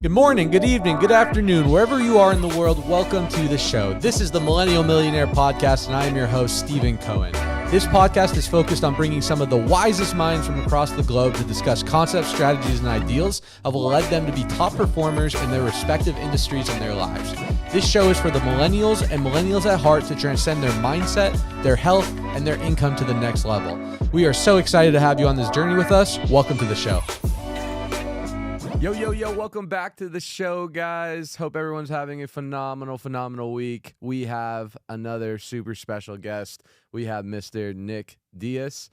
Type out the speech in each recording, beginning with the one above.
Good morning, good evening, good afternoon, wherever you are in the world, welcome to the show. This is the Millennial Millionaire Podcast, and I am your host, Steven Cohen. This podcast is focused on bringing some of the wisest minds from across the globe to discuss concepts, strategies, and ideals that will lead them to be top performers in their respective industries and their lives. This show is for the millennials and millennials at heart to transcend their mindset, their health, and their income to the next level. We are so excited to have you on this journey with us. Welcome to the show. Yo, welcome back to the show, guys. Hope everyone's having a phenomenal week. We have another super special guest. We have Mr. Nick Diaz.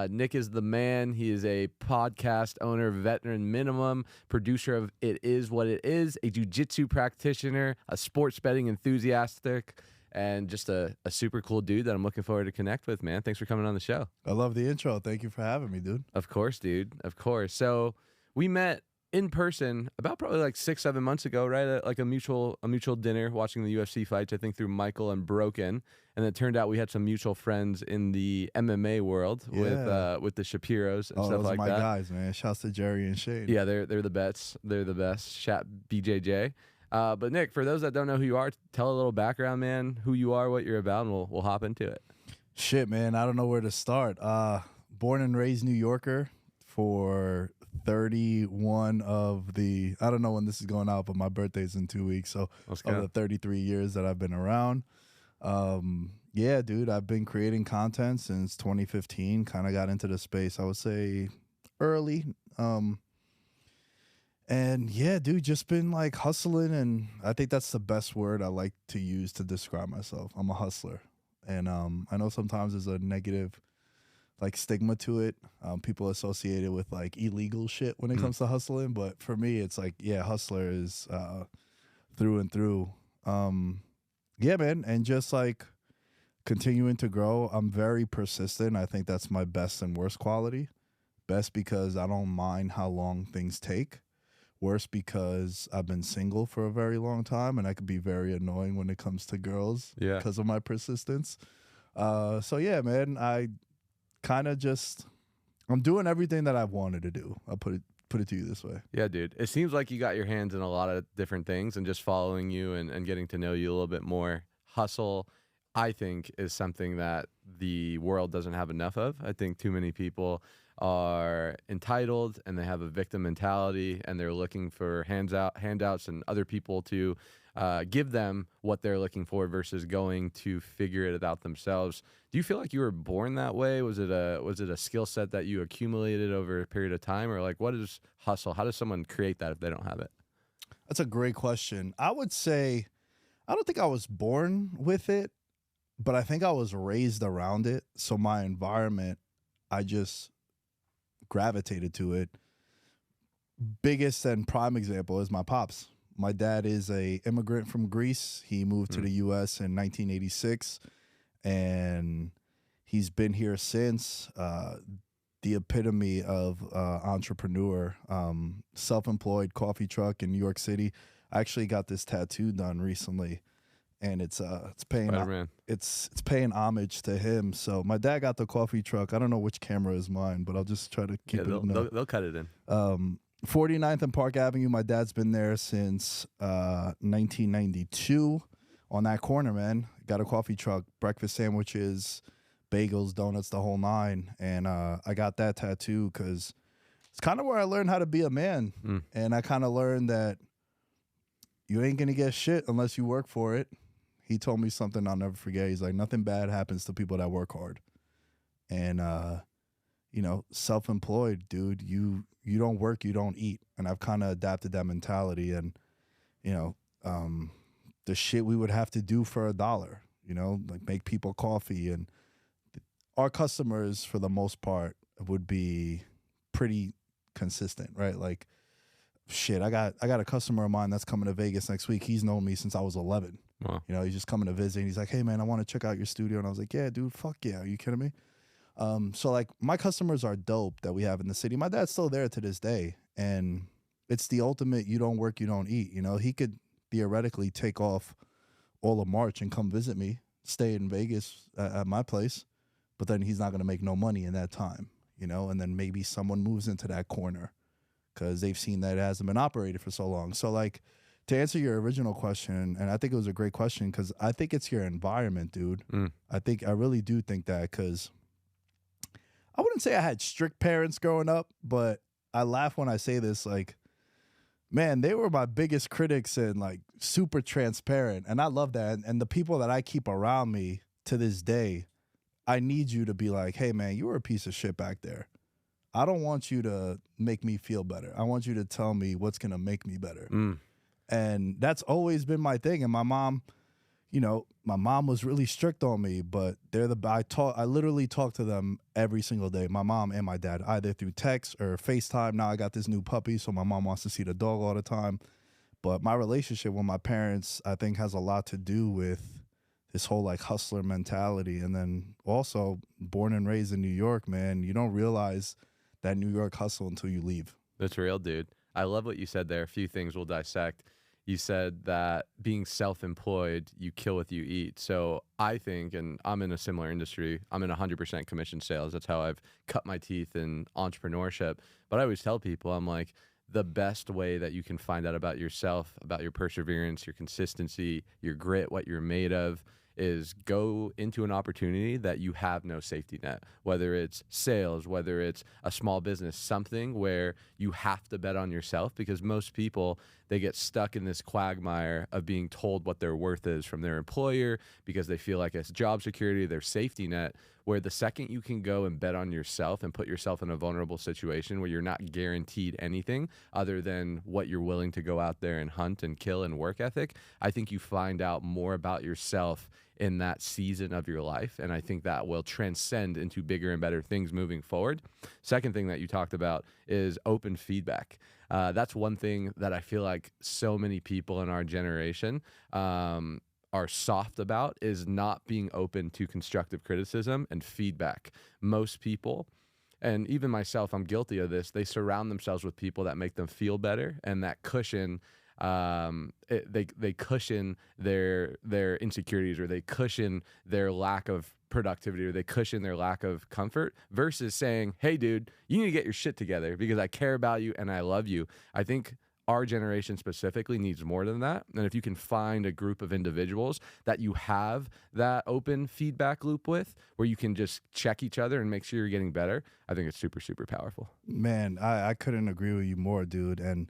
Nick is the man. He is a podcast owner, veteran minimum, producer of It Is What It Is, a Jiu-Jitsu practitioner, a sports betting enthusiastic, and just a super cool dude that I'm looking forward to connect with, man. Thanks for coming on the show. I love the intro. Thank you for having me, dude. Of course, dude. Of course. So we met in person about probably like 6-7 months ago, right? At like a mutual dinner, watching the UFC fights, I think through Michael and Broken. And it turned out we had some mutual friends in the MMA world with the Shapiros and stuff like that. Those are my guys, man. Shouts to Jerry and Shane. Yeah, they're the best. They're the best. Shout BJJ. But Nick, for those that don't know who you are, tell a little background, man. Who you are, what you're about, and we'll hop into it. Shit, man. I don't know where to start. Born and raised New Yorker for 31 of the, I don't know when this is going out, but my birthday's in 2 weeks. So of the 33 years that I've been around. Yeah, dude, I've been creating content since 2015. Kind of got into the space, I would say, early. And yeah, dude, just been like hustling. And I think that's the best word I like to use to describe myself. I'm a hustler. And I know sometimes there's a negative like stigma to it. People associate it with like illegal shit when it comes to hustling. But for me, it's like, yeah, hustler is through and through. Yeah, man. And just like continuing to grow. I'm very persistent. I think that's my best and worst quality. Best because I don't mind how long things take. Worst because I've been single for a very long time and I could be very annoying when it comes to girls because of my persistence. So yeah, man, I kind of just, I'm doing everything that I've wanted to do. I'll put it to you this way. Yeah, dude. It seems like you got your hands in a lot of different things, and just following you and getting to know you a little bit more. Hustle, I think, is something that the world doesn't have enough of. I think too many people are entitled and they have a victim mentality and they're looking for handouts and other people to give them what they're looking for versus going to figure it out themselves. Do you feel like you were born that way? Was it a skill set that you accumulated over a period of time, or like what is hustle? How does someone create that if they don't have it? That's a great question. I would say I don't think I was born with it, but I think I was raised around it. So my environment, I just gravitated to it. Biggest and prime example is my pops. My dad is a immigrant from Greece. He moved to the U.S. in 1986, and he's been here since. The epitome of entrepreneur, self-employed coffee truck in New York City. I actually got this tattoo done recently, and it's paying homage to him. So my dad got the coffee truck. I don't know which camera is mine, but I'll just try to keep it. They'll cut it in. 49th and Park Avenue. My dad's been there since 1992 on that corner, man. Got a coffee truck, breakfast sandwiches, bagels, donuts, the whole nine. And I got that tattoo because it's kind of where I learned how to be a man. And I kind of learned that you ain't going to get shit unless you work for it. He told me something I'll never forget. He's like, nothing bad happens to people that work hard. And, you know, self-employed, dude, you don't work, you don't eat. And I've kind of adapted that mentality. And, you know, the shit we would have to do for $1, you know, like make people coffee. And our customers, for the most part, would be pretty consistent, right? Like, shit, I got a customer of mine that's coming to Vegas next week. He's known me since I was 11. Wow. You know, he's just coming to visit. And he's like, hey, man, I want to check out your studio. And I was like, yeah, dude, fuck yeah. Are you kidding me? So, like, my customers are dope that we have in the city. My dad's still there to this day. And it's the ultimate you don't work, you don't eat. You know, he could theoretically take off all of March and come visit me, stay in Vegas at my place. But then he's not going to make no money in that time, you know. And then maybe someone moves into that corner because they've seen that it hasn't been operated for so long. So like, to answer your original question, and I think it was a great question, because I think it's your environment, dude. I really do think that, because I wouldn't say I had strict parents growing up, but I laugh when I say this, like, man, they were my biggest critics and like super transparent. And I love that. And the people that I keep around me to this day, I need you to be like, hey, man, you were a piece of shit back there. I don't want you to make me feel better. I want you to tell me what's going to make me better. And that's always been my thing. And my mom, you know, my mom was really strict on me, but I literally talk to them every single day, my mom and my dad, either through text or FaceTime. Now I got this new puppy, so my mom wants to see the dog all the time. But my relationship with my parents, I think, has a lot to do with this whole like hustler mentality. And then also born and raised in New York, man, you don't realize that New York hustle until you leave. That's real, dude. I love what you said there. A few things we'll dissect. You said that being self-employed, you kill what you eat. So I think, and I'm in a similar industry, I'm in 100% commission sales. That's how I've cut my teeth in entrepreneurship. But I always tell people, I'm like, the best way that you can find out about yourself, about your perseverance, your consistency, your grit, what you're made of, is go into an opportunity that you have no safety net, whether it's sales, whether it's a small business, something where you have to bet on yourself, because most people, they get stuck in this quagmire of being told what their worth is from their employer because they feel like it's job security, their safety net, where the second you can go and bet on yourself and put yourself in a vulnerable situation where you're not guaranteed anything other than what you're willing to go out there and hunt and kill and work ethic, I think you find out more about yourself in that season of your life. And I think that will transcend into bigger and better things moving forward. Second thing that you talked about is open feedback. That's one thing that I feel like so many people in our generation are soft about, is not being open to constructive criticism and feedback. Most people, and even myself, I'm guilty of this, they surround themselves with people that make them feel better, and that cushion they cushion their insecurities, or they cushion their lack of productivity, or they cushion their lack of comfort, versus saying, hey dude, you need to get your shit together because I care about you and I love you. I think our generation specifically needs more than that. And if you can find a group of individuals that you have that open feedback loop with, where you can just check each other and make sure you're getting better, I think it's super, super powerful. Man, I couldn't agree with you more, dude. And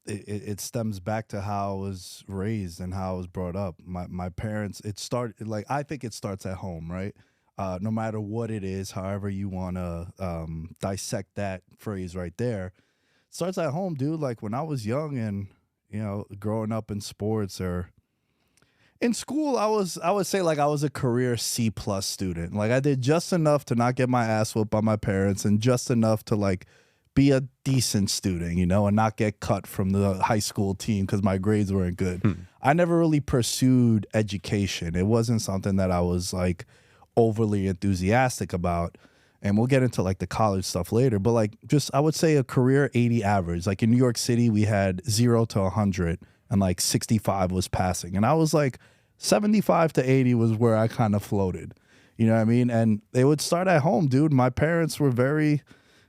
it stems back to how I was raised and how I was brought up. My parents, I think it starts at home, right? No matter what it is, however you want to dissect that phrase right there, it starts at home, dude. Like when I was young and, you know, growing up in sports or in school, I would say like I was a career C+ student. Like I did just enough to not get my ass whooped by my parents, and just enough to like be a decent student, you know, and not get cut from the high school team because my grades weren't good. I never really pursued education. It wasn't something that I was like overly enthusiastic about. And we'll get into like the college stuff later, but like just, I would say a career 80 average. Like in New York City, we had 0 to 100 and like 65 was passing. And I was like 75 to 80 was where I kind of floated, you know what I mean? And they would start at home, dude. My parents were very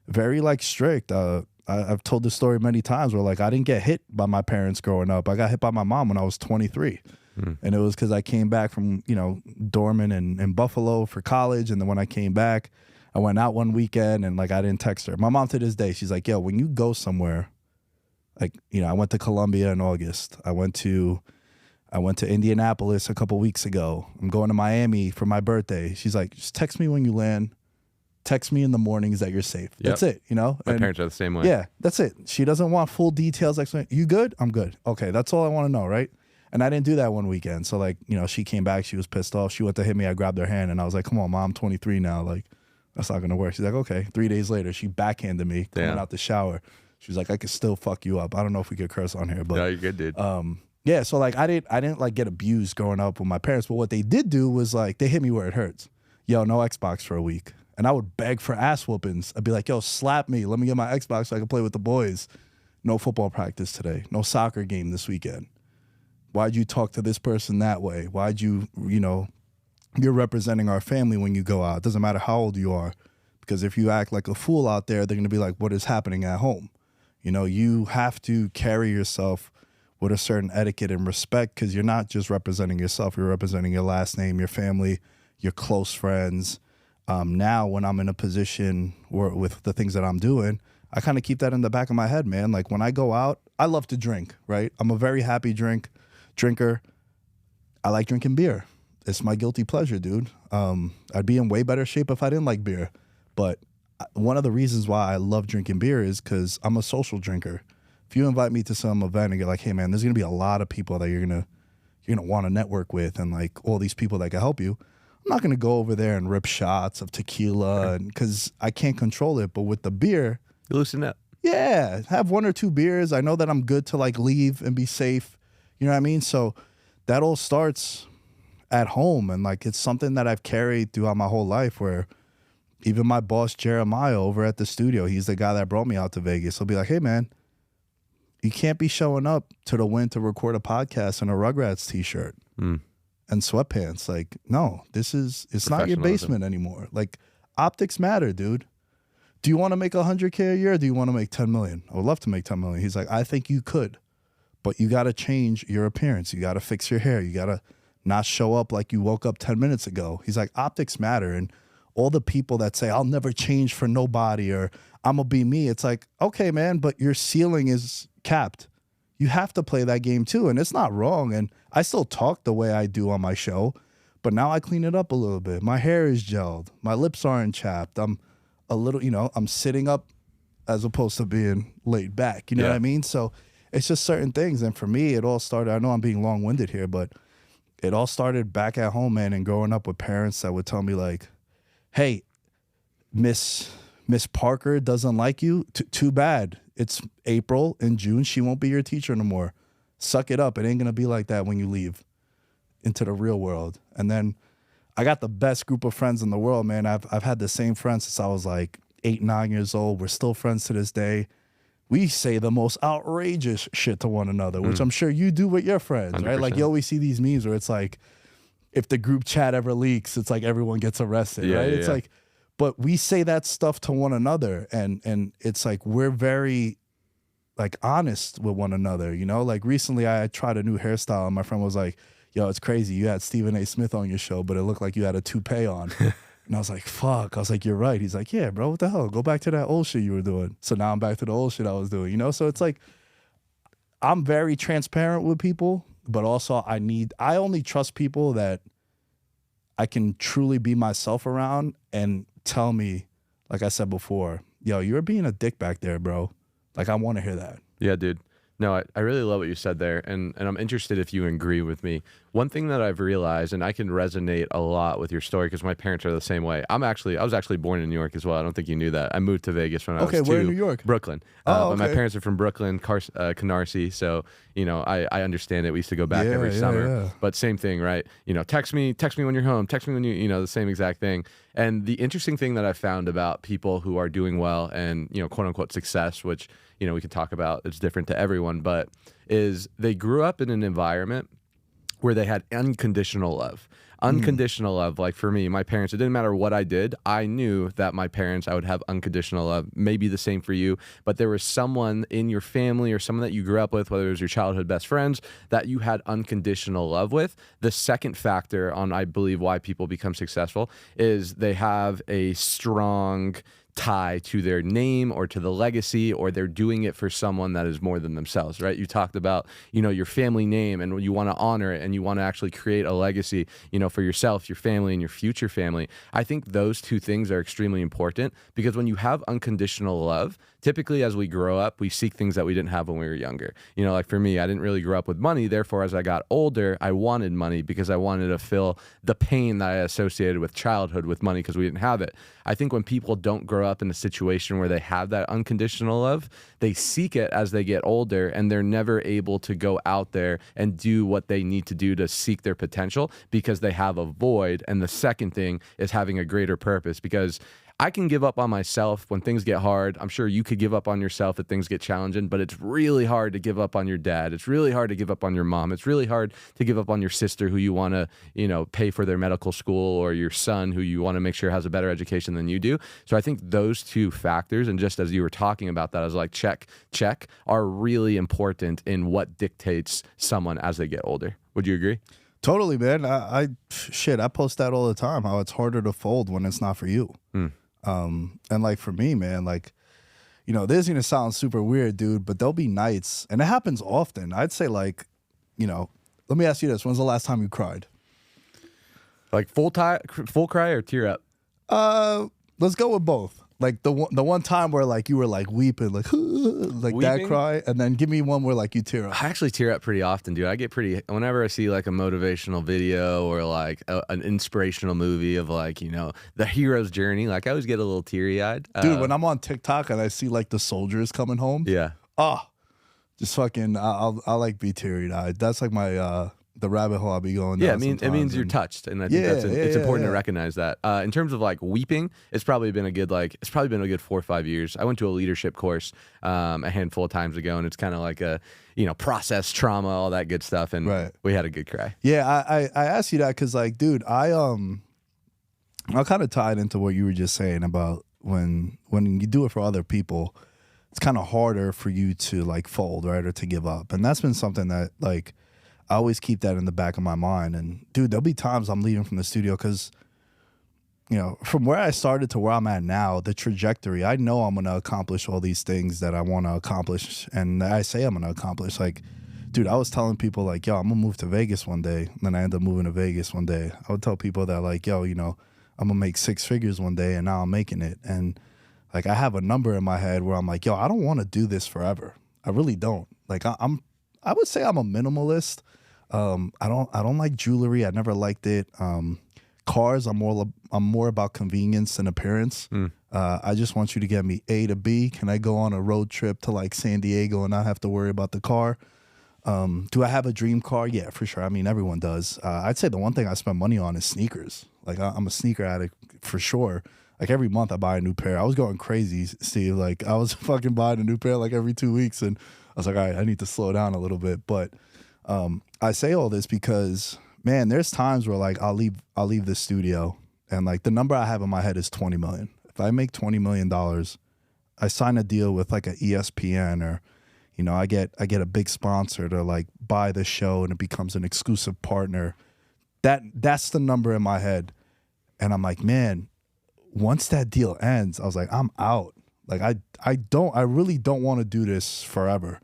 like strict. I've told this story many times where like I didn't get hit by my parents growing up. I got hit by my mom when I was 23. And it was because I came back from, you know, dorming in Buffalo for college. And then when I came back, I went out one weekend and like I didn't text her. My mom to this day, she's like, yo, when you go somewhere, like, you know, I went to Colombia in August. I went to Indianapolis a couple weeks ago. I'm going to Miami for my birthday. She's like, just text me when you land. Text me in the mornings that you're safe. Yep. That's it, you know? My parents are the same way. Yeah, that's it. She doesn't want full details. You good? I'm good. Okay, that's all I want to know, right? And I didn't do that one weekend. So, like, you know, she came back. She was pissed off. She went to hit me. I grabbed her hand, and I was like, come on, Mom, I'm 23 now. Like, that's not going to work. She's like, okay. 3 days later, she backhanded me coming out the shower. She was like, I could still fuck you up. I don't know if we could curse on here, but no, you're good, dude. Yeah, so, like, I didn't, like, get abused growing up with my parents. But what they did do was, like, they hit me where it hurts. Yo, no Xbox for a week. And I would beg for ass whoopings. I'd be like, yo, slap me. Let me get my Xbox so I can play with the boys. No football practice today. No soccer game this weekend. Why'd you talk to this person that way? Why'd you, you know, you're representing our family when you go out. It doesn't matter how old you are. Because if you act like a fool out there, they're going to be like, what is happening at home? You know, you have to carry yourself with a certain etiquette and respect, because you're not just representing yourself, you're representing your last name, your family, your close friends. Now, when I'm in a position where, with the things that I'm doing, I kind of keep that in the back of my head, man. Like when I go out, I love to drink, right? I'm a very happy drinker. I like drinking beer. It's my guilty pleasure, dude. I'd be in way better shape if I didn't like beer. But one of the reasons why I love drinking beer is because I'm a social drinker. If you invite me to some event and you're like, hey man, there's gonna be a lot of people that you're gonna want to network with, and like all these people that can help you, I'm not gonna go over there and rip shots of tequila, and because I can't control it. But with the beer, You loosen up. yeah, have 1 or 2 beers. I know that I'm good to like leave and be safe. You know what I mean? So that all starts at home, and like it's something that I've carried throughout my whole life, where even my boss Jeremiah over at the studio, he's the guy that brought me out to Vegas. He'll be like, hey man, you can't be showing up to the Win to record a podcast in a Rugrats t-shirt and sweatpants. Like, no, it's not your basement anymore. Like, optics matter, dude. Do you want to make $100K a year? Or do you want to make 10 million? I would love to make 10 million. He's like, I think you could, but you got to change your appearance. You got to fix your hair. You got to not show up like you woke up 10 minutes ago. He's like, optics matter. And all the people that say, I'll never change for nobody, or I'm going to be me. It's like, okay, man, but your ceiling is capped. You have to play that game too. And it's not wrong. And I still talk the way I do on my show, but now I clean it up a little bit. My hair is gelled. My lips aren't chapped. I'm a little, I'm sitting up as opposed to being laid back. You know what I mean? So it's just certain things. And for me, it all started, I know I'm being long-winded here, but it all started back at home, man, and growing up with parents that would tell me like, hey, Miss Parker doesn't like you. Too bad. It's April and June. She won't be your teacher no more. Suck it up. It ain't going to be like that when you leave into the real world. And then I got the best group of friends in the world, man. I've had the same friends since I was like 8, 9 years old. We're still friends to this day. We say the most outrageous shit to one another, which I'm sure you do with your friends, 100%. right? Like you always see these memes where it's like, if the group chat ever leaks, it's like everyone gets arrested, right? It's like, but we say that stuff to one another, and it's like we're very like honest with one another, you know? Like recently I tried a new hairstyle and my friend was like, yo, it's crazy. You had Stephen A. Smith on your show, but it looked like you had a toupee on. And I was like, fuck. I was like, you're right. He's like, yeah, bro, what the hell? Go back to that old shit you were doing. So now I'm back to the old shit I was doing, you know? So it's like, I'm very transparent with people, but also I only trust people that I can truly be myself around and tell me, like I said before, yo, you're being a dick back there, bro. Like, I want to hear that. Yeah, dude. No, I really love what you said there, and I'm interested if you agree with me. One thing that I've realized, and I can resonate a lot with your story because my parents are the same way. I was actually born in New York as well. I don't think you knew that. I moved to Vegas when I was 2. Okay, where in New York? Brooklyn. But my parents are from Brooklyn, Canarsie, so I understand it. We used to go back every summer. Yeah. But same thing, right? Text me when you're home. Text me when the same exact thing. And the interesting thing that I found about people who are doing well and quote unquote success, which we could talk about, it's different to everyone, but is they grew up in an environment where they had unconditional love. Unconditional love. Like for me, my parents, it didn't matter what I did. I knew that my parents, I would have unconditional love. Maybe the same for you, but there was someone in your family or someone that you grew up with, whether it was your childhood best friends, that you had unconditional love with. The second factor on, I believe, why people become successful is they have a strong tie to their name or to the legacy, or they're doing it for someone that is more than themselves, right? You talked about, your family name, and you want to honor it, and you want to actually create a legacy, for yourself, your family, and your future family. I think those two things are extremely important, because when you have unconditional love, typically as we grow up, we seek things that we didn't have when we were younger. Like for me, I didn't really grow up with money. Therefore, as I got older, I wanted money because I wanted to fill the pain that I associated with childhood with money because we didn't have it. I think when people don't grow up in a situation where they have that unconditional love, they seek it as they get older, and they're never able to go out there and do what they need to do to seek their potential because they have a void. And the second thing is having a greater purpose, because I can give up on myself when things get hard. I'm sure you could give up on yourself if things get challenging, but it's really hard to give up on your dad. It's really hard to give up on your mom. It's really hard to give up on your sister who you want to, pay for their medical school, or your son who you want to make sure has a better education than you do. So I think those two factors, and just as you were talking about that, I was like, check, are really important in what dictates someone as they get older. Would you agree? Totally, man. I post that all the time, how it's harder to fold when it's not for you. And like for me, man, like, this is going to sound super weird, dude, but there'll be nights, and it happens often. I'd say like, let me ask you this. When's the last time you cried? Like full cry or tear up? Let's go with both. Like the one time where like you were like weeping, like weeping? That cry, and then give me one where like you tear up. I actually tear up pretty often, dude. I get whenever I see like a motivational video or like an inspirational movie of like, the hero's journey, like I always get a little teary eyed. Dude, when I'm on TikTok and I see like the soldiers coming home. Yeah. Just fucking, I'll like be teary eyed. That's like my, the rabbit hole I'll be going down. Yeah, it means you're touched, and I think it's important to recognize that. In terms of like weeping, it's probably been a good 4 or 5 years. I went to a leadership course a handful of times ago, and it's kind of like a process trauma, all that good stuff, and we had a good cry. Yeah, I asked you that because like, dude, I'll kind of tie it into what you were just saying about when you do it for other people, it's kind of harder for you to like fold, right, or to give up, and that's been something that like. I always keep that in the back of my mind. And, dude, there'll be times I'm leaving from the studio because, from where I started to where I'm at now, the trajectory, I know I'm going to accomplish all these things that I want to accomplish and that I say I'm going to accomplish. Like, dude, I was telling people, like, yo, I'm going to move to Vegas one day. And then I end up moving to Vegas one day. I would tell people that, like, yo, I'm going to make 6 figures one day, and now I'm making it. And, like, I have a number in my head where I'm like, yo, I don't want to do this forever. I really don't. Like, I would say I'm a minimalist. I don't like jewelry. I never liked it. Cars, I'm more about convenience than appearance. I just want you to get me A to B. Can I go on a road trip to like San Diego and not have to worry about the car? Do I have a dream car? Yeah, for sure. I mean, everyone does. I'd say the one thing I spend money on is sneakers. Like I'm a sneaker addict for sure. Like every month I buy a new pair. I was going crazy, Steve. Like I was fucking buying a new pair like every 2 weeks, and I was like, all right, I need to slow down a little bit. But I say all this because, man, there's times where like I'll leave the studio and like the number I have in my head is 20 million. If I make $20 million, I sign a deal with like a ESPN, or, I get a big sponsor to like buy the show and it becomes an exclusive partner. That's the number in my head. And I'm like, man, once that deal ends, I was like, I'm out. Like I really don't want to do this forever.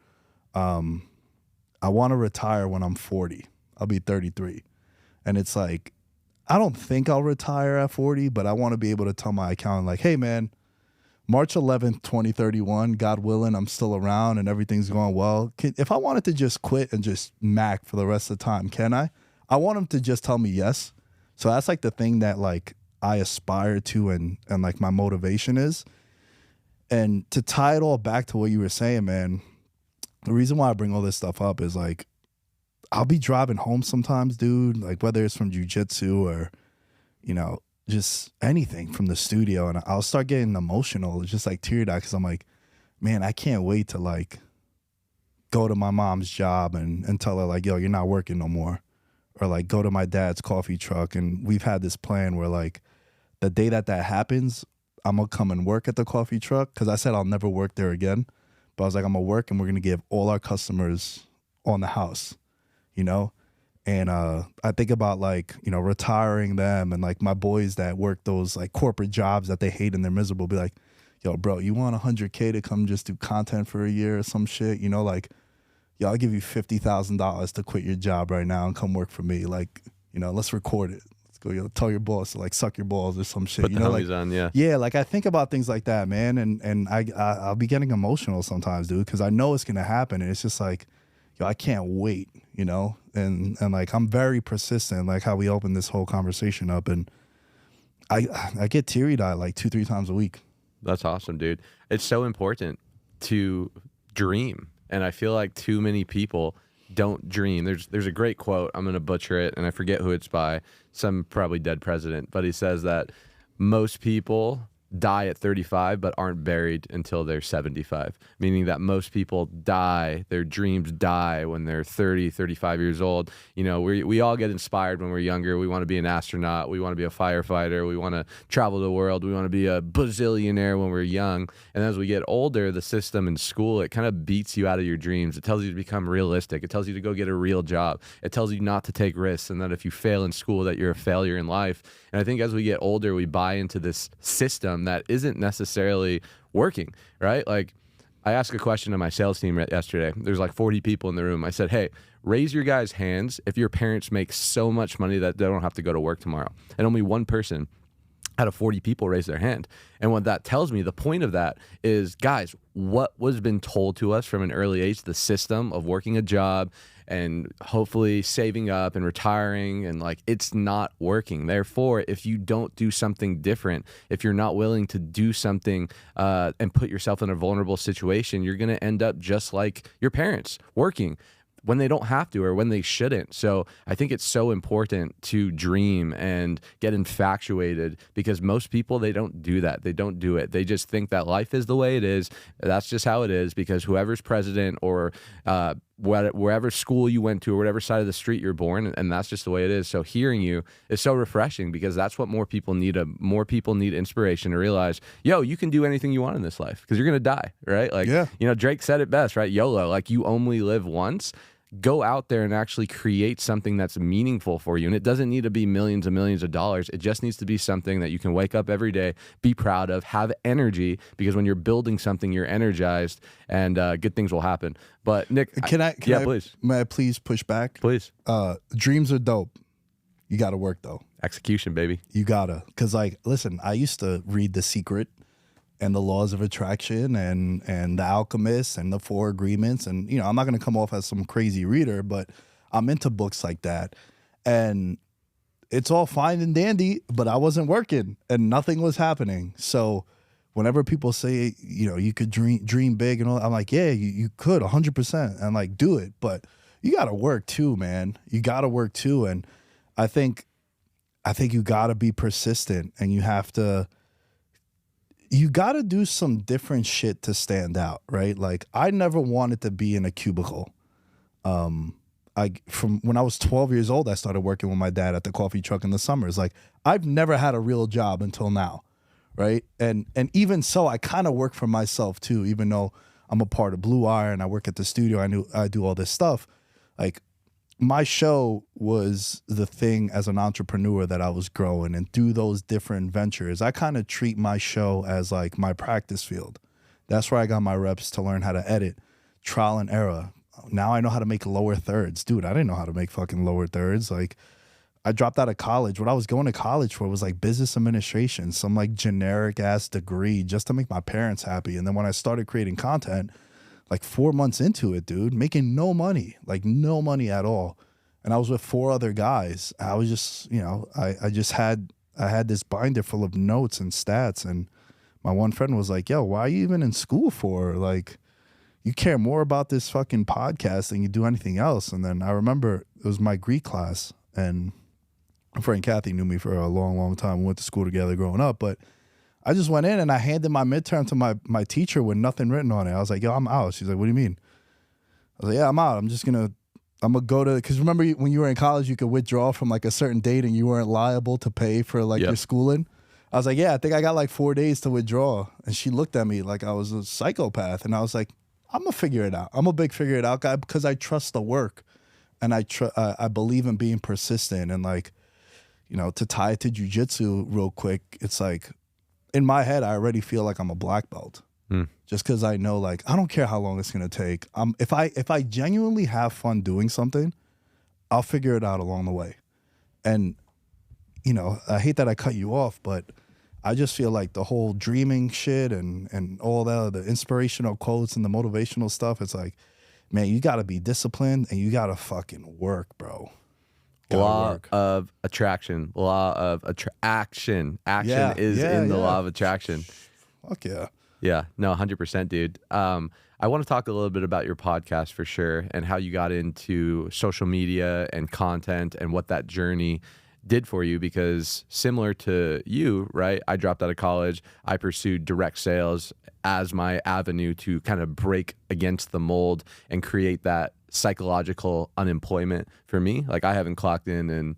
I want to retire when I'm 40. I'll be 33. And it's like, I don't think I'll retire at 40, but I want to be able to tell my accountant, like, hey, man, March 11th, 2031, God willing, I'm still around and everything's going well. If I wanted to just quit and just mac for the rest of the time, can I? I want him to just tell me yes. So that's like the thing that like I aspire to and like my motivation is. And to tie it all back to what you were saying, man, the reason why I bring all this stuff up is like, I'll be driving home sometimes, dude, like whether it's from jiu-jitsu or, just anything from the studio. And I'll start getting emotional. It's just like teary-eyed because I'm like, man, I can't wait to like go to my mom's job and tell her like, yo, you're not working no more. Or like go to my dad's coffee truck. And we've had this plan where like the day that happens, I'm going to come and work at the coffee truck because I said I'll never work there again. But I was like, I'm going to work and we're going to give all our customers on the house, And I think about like, retiring them and like my boys that work those like corporate jobs that they hate and they're miserable. Be like, yo, bro, you want $100K to come just do content for a year or some shit? Like, yo, I'll give you $50,000 to quit your job right now and come work for me. Like, let's record it. Go, tell your boss to like suck your balls or some shit. Put the homies on, yeah. Yeah, like I think about things like that, man, and I'll be getting emotional sometimes, dude, because I know it's gonna happen, and it's just like, yo, I can't wait, and like I'm very persistent, like how we opened this whole conversation up, and I get teary-eyed like 2-3 times a week. That's awesome, dude. It's so important to dream, and I feel like too many people don't dream. There's a great quote. I'm going to butcher it, and I forget who it's by. Some probably dead president. But he says that most people die at 35 but aren't buried until they're 75, meaning that most people die, their dreams die when they're 30, 35 years old. You know, we all get inspired when we're younger. We want to be an astronaut, we want to be a firefighter, we want to travel the world, we want to be a bazillionaire when we're young. And as we get older, the system in school, it kind of beats you out of your dreams. It tells you to become realistic. It tells you to go get a real job. It tells you not to take risks, and that if you fail in school, that you're a failure in life. And I think as we get older, we buy into this system that isn't necessarily working, right? Like, I asked a question to my sales team yesterday. There's like 40 people in the room. I said, hey, raise your guys' hands if your parents make so much money that they don't have to go to work tomorrow. And only one person out of 40 people raise their hand. And what that tells me, the point of that is, guys, what was been told to us from an early age, the system of working a job and hopefully saving up and retiring, and like, it's not working. Therefore, if you don't do something different, if you're not willing to do something and put yourself in a vulnerable situation, you're going to end up just like your parents, working when they don't have to or when they shouldn't. So I think it's so important to dream and get infatuated, because most people, they don't do that. They don't do it. They just think that life is the way it is. That's just how it is, because whoever's president or wherever school you went to or whatever side of the street you're born, and that's just the way it is. So hearing you is so refreshing, because that's what more people need. More people need inspiration to realize, yo, you can do anything you want in this life, because you're going to die, right? Like, you know, Drake said it best, right? YOLO, like, you only live once. Go out there and actually create something that's meaningful for you. And it doesn't need to be millions and millions of dollars. It just needs to be something that you can wake up every day, be proud of, have energy, because when you're building something, you're energized, and good things will happen. But Nick, please. May I please push back? Please. Dreams are dope. You got to work though. Execution, baby. You gotta. Because, like, listen, I used to read The Secret and the laws of attraction and the alchemist and the 4 agreements. And, you know, I'm not going to come off as some crazy reader, but I'm into books like that. And it's all fine and dandy, but I wasn't working and nothing was happening. So whenever people say, you know, you could dream big and all, I'm like, yeah, you could 100%. And like, do it. But you got to work too, man. You got to work too. And I think you got to be persistent, and you got to do some different shit to stand out, right? Like, I never wanted to be in a cubicle. From when I was 12 years old, I started working with my dad at the coffee truck in the summers. Like, I've never had a real job until now, right? And even so, I kind of work for myself too, even though I'm a part of Blue Iron, I work at the studio, I do all this stuff. Like, my show was the thing as an entrepreneur that I was growing, and through those different ventures, I kind of treat my show as like my practice field. That's where I got my reps to learn how to edit, trial and error. Now I know how to make lower thirds. Dude, I didn't know how to make fucking lower thirds. Like, I dropped out of college. What I was going to college for was like business administration, some like generic ass degree just to make my parents happy. And then when I started creating content, like 4 months into it, dude, making no money, like no money at all. And I was with 4 other guys. I was just, you know, I had this binder full of notes and stats. And my one friend was like, yo, why are you even in school for? Like, you care more about this fucking podcast than you do anything else. And then I remember it was my Greek class, and my friend Kathy knew me for a long, long time. We went to school together growing up, but I just went in and I handed my midterm to my teacher with nothing written on it. I was like, yo, I'm out. She's like, what do you mean? I was like, yeah, I'm out. I'm gonna go to, because remember when you were in college, you could withdraw from like a certain date and you weren't liable to pay for like your schooling. I was like, yeah, I think I got like 4 days to withdraw. And she looked at me like I was a psychopath. And I was like, I'm gonna figure it out. I'm a big figure it out guy, because I trust the work, and I believe in being persistent. And like, you know, to tie it to jiu-jitsu real quick, it's like, in my head, I already feel like I'm a black belt. Just because I know, like, I don't care how long it's gonna take. If I genuinely have fun doing something, I'll figure it out along the way. And, you know, I hate that I cut you off, but I just feel like the whole dreaming shit and all the inspirational quotes and the motivational stuff, it's like, man, you gotta be disciplined and you gotta fucking work, bro. Law of attraction. Law of action. Action is in the law of attraction. Fuck yeah. Yeah, no, 100%, dude. I want to talk a little bit about your podcast for sure, and how you got into social media and content, and what that journey did for you, because similar to you, right? I dropped out of college. I pursued direct sales as my avenue to kind of break against the mold and create that psychological unemployment for me. Like, I haven't clocked in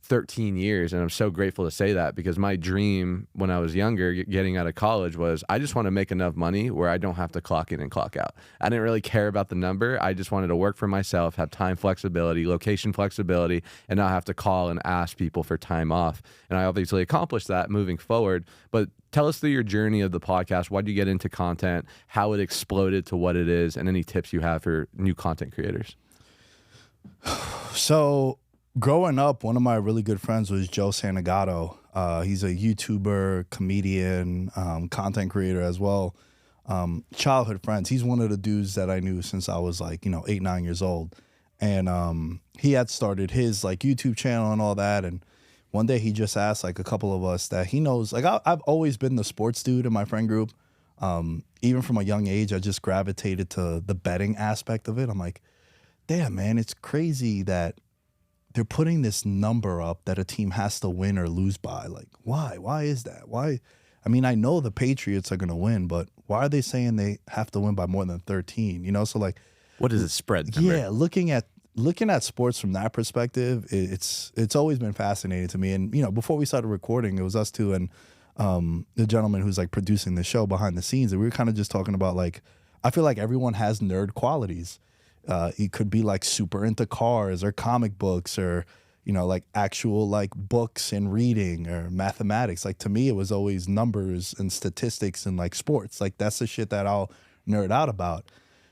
13 years, and I'm so grateful to say that, because my dream when I was younger, getting out of college, was I just want to make enough money where I don't have to clock in and clock out. I didn't really care about the number. I just wanted to work for myself, have time flexibility, location flexibility, and not have to call and ask people for time off. And I obviously accomplished that moving forward. But tell us through your journey of the podcast. Why did you get into content, how it exploded to what it is, and any tips you have for new content creators? So growing up, one of my really good friends was Joe Santagato. He's a YouTuber, comedian, content creator as well. Childhood friends. He's one of the dudes that I knew since I was like, 8, 9 years old. And he had started his like YouTube channel and all that. And one day he just asked like a couple of us that he knows, like I've always been the sports dude in my friend group. Even from a young age, I just gravitated to the betting aspect of it. I'm like, damn, man, it's crazy that they're putting this number up that a team has to win or lose by. Like, why? Why is that? Why? I mean, I know the Patriots are going to win, but why are they saying they have to win by more than 13? So like, what is it spread number? Yeah, looking at sports from that perspective, it's always been fascinating to me. And before we started recording, it was us two and the gentleman who's like producing the show behind the scenes, and we were kind of just talking about like, I feel like everyone has nerd qualities. He could be like super into cars or comic books or, like actual like books and reading or mathematics. Like to me, it was always numbers and statistics and like sports. Like that's the shit that I'll nerd out about.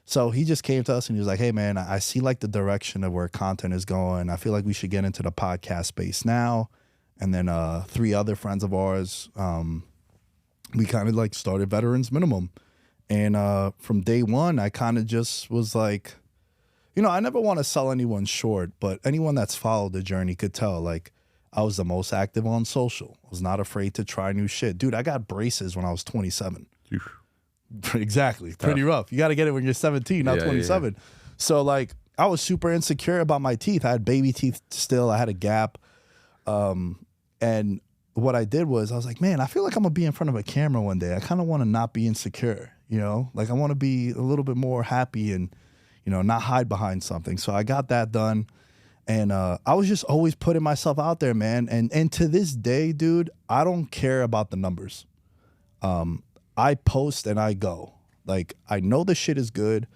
So he just came to us and he was like, hey man, I see like the direction of where content is going. I feel like we should get into the podcast space now. And then 3 other friends of ours, we kind of like started Veterans Minimum. And from day one, I kind of just was like, I never want to sell anyone short, but anyone that's followed the journey could tell, like, I was the most active on social. I was not afraid to try new shit. Dude, I got braces when I was 27. Exactly. Tough. Pretty rough. You got to get it when you're 17, not 27. Yeah. So, like, I was super insecure about my teeth. I had baby teeth still. I had a gap. And what I did was I was like, man, I feel like I'm going to be in front of a camera one day. I kind of want to not be insecure, Like, I want to be a little bit more happy and, not hide behind something. So I got that done. And I was just always putting myself out there, man. And to this day, dude, I don't care about the numbers. I post and I go. Like, I know the shit is good.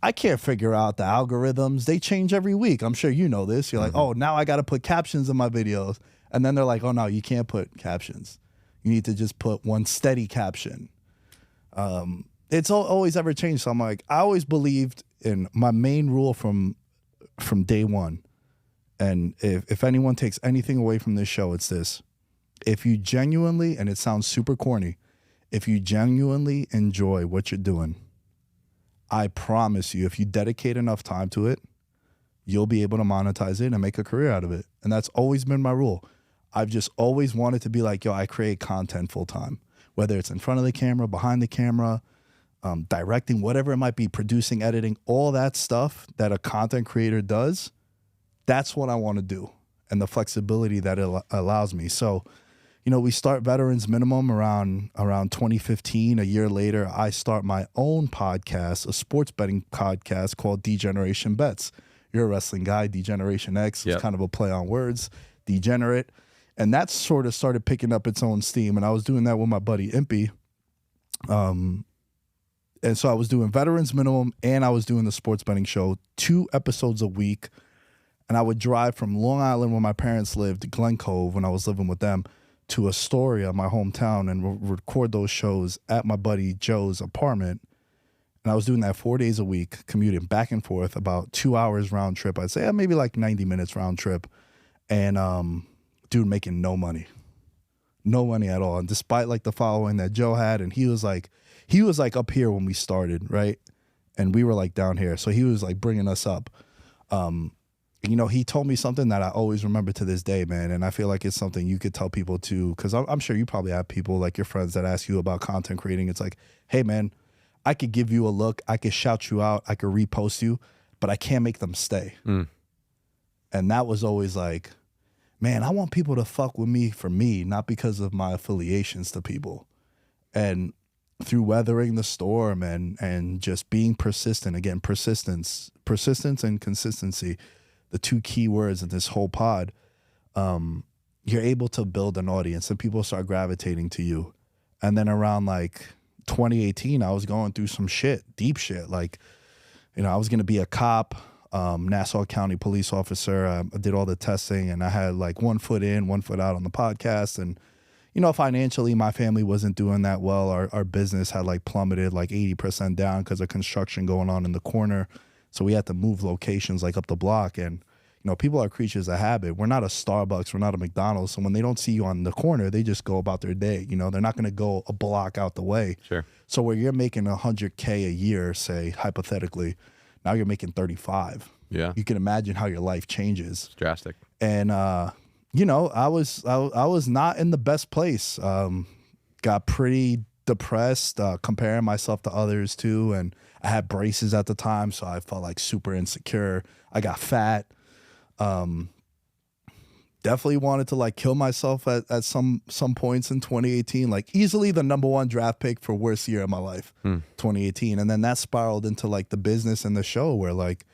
I can't figure out the algorithms. They change every week. I'm sure you know this. You're like, oh, now I got to put captions in my videos. And then they're like, oh, no, you can't put captions. You need to just put one steady caption. It's always ever changed. So I'm like, I always believed in my main rule from day one. And if anyone takes anything away from this show, it's this. If you genuinely, and it sounds super corny, if you genuinely enjoy what you're doing, I promise you, if you dedicate enough time to it, you'll be able to monetize it and make a career out of it. And that's always been my rule. I've just always wanted to be like, yo, I create content full time, whether it's in front of the camera, behind the camera, directing, whatever it might be, producing, editing, all that stuff that a content creator does. That's what I want to do, and the flexibility that it allows me. So, we start Veterans Minimum around 2015. A year later, I start my own podcast, a sports betting podcast called Degeneration Bets. You're a wrestling guy, Degeneration X. Yep. It's kind of a play on words, degenerate. And that sort of started picking up its own steam. And I was doing that with my buddy Impy. And so I was doing Veterans Minimum and I was doing the sports betting show, 2 episodes a week. And I would drive from Long Island, where my parents lived, Glen Cove, when I was living with them, to Astoria, my hometown, and record those shows at my buddy Joe's apartment. And I was doing that 4 days a week, commuting back and forth, about 2 hours round trip. I'd say maybe like 90 minutes round trip. And dude, making no money at all. And despite like the following that Joe had, and he was like up here when we started, right? And we were like down here. So he was like bringing us up. He told me something that I always remember to this day, man. And I feel like it's something you could tell people too, because I'm sure you probably have people like your friends that ask you about content creating. It's like, hey, man, I could give you a look. I could shout you out. I could repost you, but I can't make them stay. And that was always like, man, I want people to fuck with me for me, not because of my affiliations to people. And through weathering the storm and just being persistent, again, persistence and consistency, the two key words in this whole pod, you're able to build an audience and people start gravitating to you. And then around like 2018, I was going through some shit, deep shit. Like, you know, I was going to be a cop, Nassau County police officer. I did all the testing and I had like 1 foot in, 1 foot out on the podcast. And, you know, financially, my family wasn't doing that well. Our business had like plummeted like 80% down because of construction going on in the corner. So we had to move locations like up the block. And, you know, people are creatures of habit. We're not a Starbucks. We're not a McDonald's. So when they don't see you on the corner, they just go about their day. You know, they're not going to go a block out the way. Sure. So where you're making $100K a year, say, hypothetically, now you're making 35. Yeah. You can imagine how your life changes. It's drastic. And, you know, I was not in the best place. Got pretty depressed, comparing myself to others too. And I had braces at the time, so I felt like super insecure. I got fat. Definitely wanted to like kill myself at some points in 2018, like easily the #1 draft pick for worst year of my life, 2018. And then that spiraled into like the business and the show where like,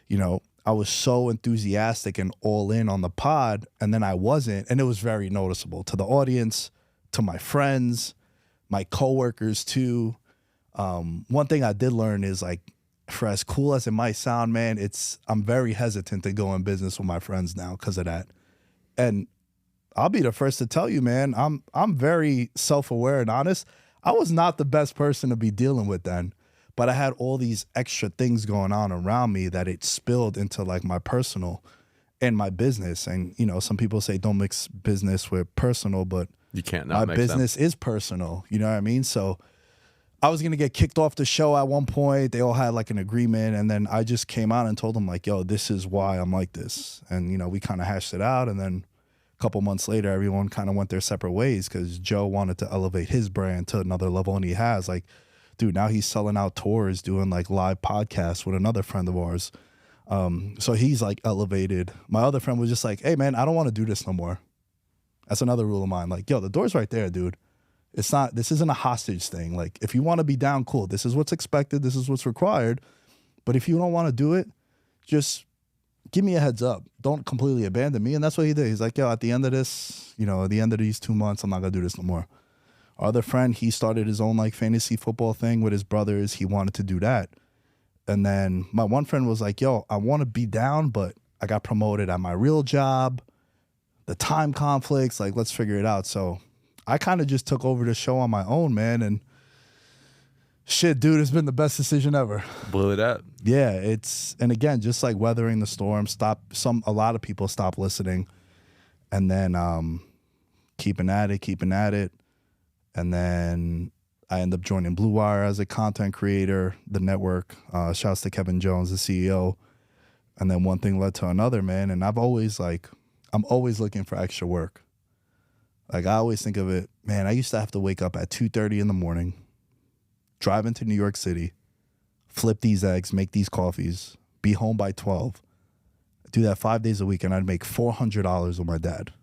you know, I was so enthusiastic and all in on the pod and then I wasn't. And it was very noticeable to the audience, to my friends, my coworkers too. One thing I did learn is like, for as cool as it might sound, man, I'm very hesitant to go in business with my friends now because of that. And I'll be the first to tell you, man, I'm very self-aware and honest. I was not the best person to be dealing with then, but I had all these extra things going on around me that it spilled into like my personal and my business. And, you know, some people say don't mix business with personal, but you can't not my mix business is personal. You know what I mean? So I was going to get kicked off the show at one point. They all had like an agreement. And then I just came out and told them like, yo, this is why I'm like this. And, you know, we kind of hashed it out. And then a couple months later, everyone kind of went their separate ways because Joe wanted to elevate his brand to another level. And he has like, dude, now he's selling out tours, doing like live podcasts with another friend of ours. So he's like elevated. My other friend was just like, hey, man, I don't want to do this no more. That's another rule of mine. Like, yo, the door's right there, dude. This isn't a hostage thing. Like, if you want to be down, cool. This is what's expected. This is what's required. But if you don't want to do it, just give me a heads up. Don't completely abandon me. And that's what he did. He's like, yo, at the end of this, you know, at the end of these 2 months, I'm not going to do this no more. Our other friend, he started his own like fantasy football thing with his brothers. He wanted to do that. And then my one friend was like, yo, I want to be down, but I got promoted at my real job. The time conflicts, like, let's figure it out. So I kind of just took over the show on my own, man. And shit, dude, it's been the best decision ever. Blew it up. Yeah, and again, just like weathering the storm, a lot of people stop listening. And then keeping at it. And then I end up joining Blue Wire as a content creator, the network. Shouts to Kevin Jones, the CEO. And then one thing led to another, man. And I'm always looking for extra work. Like, I always think of it, man, I used to have to wake up at 2:30 in the morning, drive into New York City, flip these eggs, make these coffees, be home by 12, do that 5 days a week, and I'd make $400 with my dad.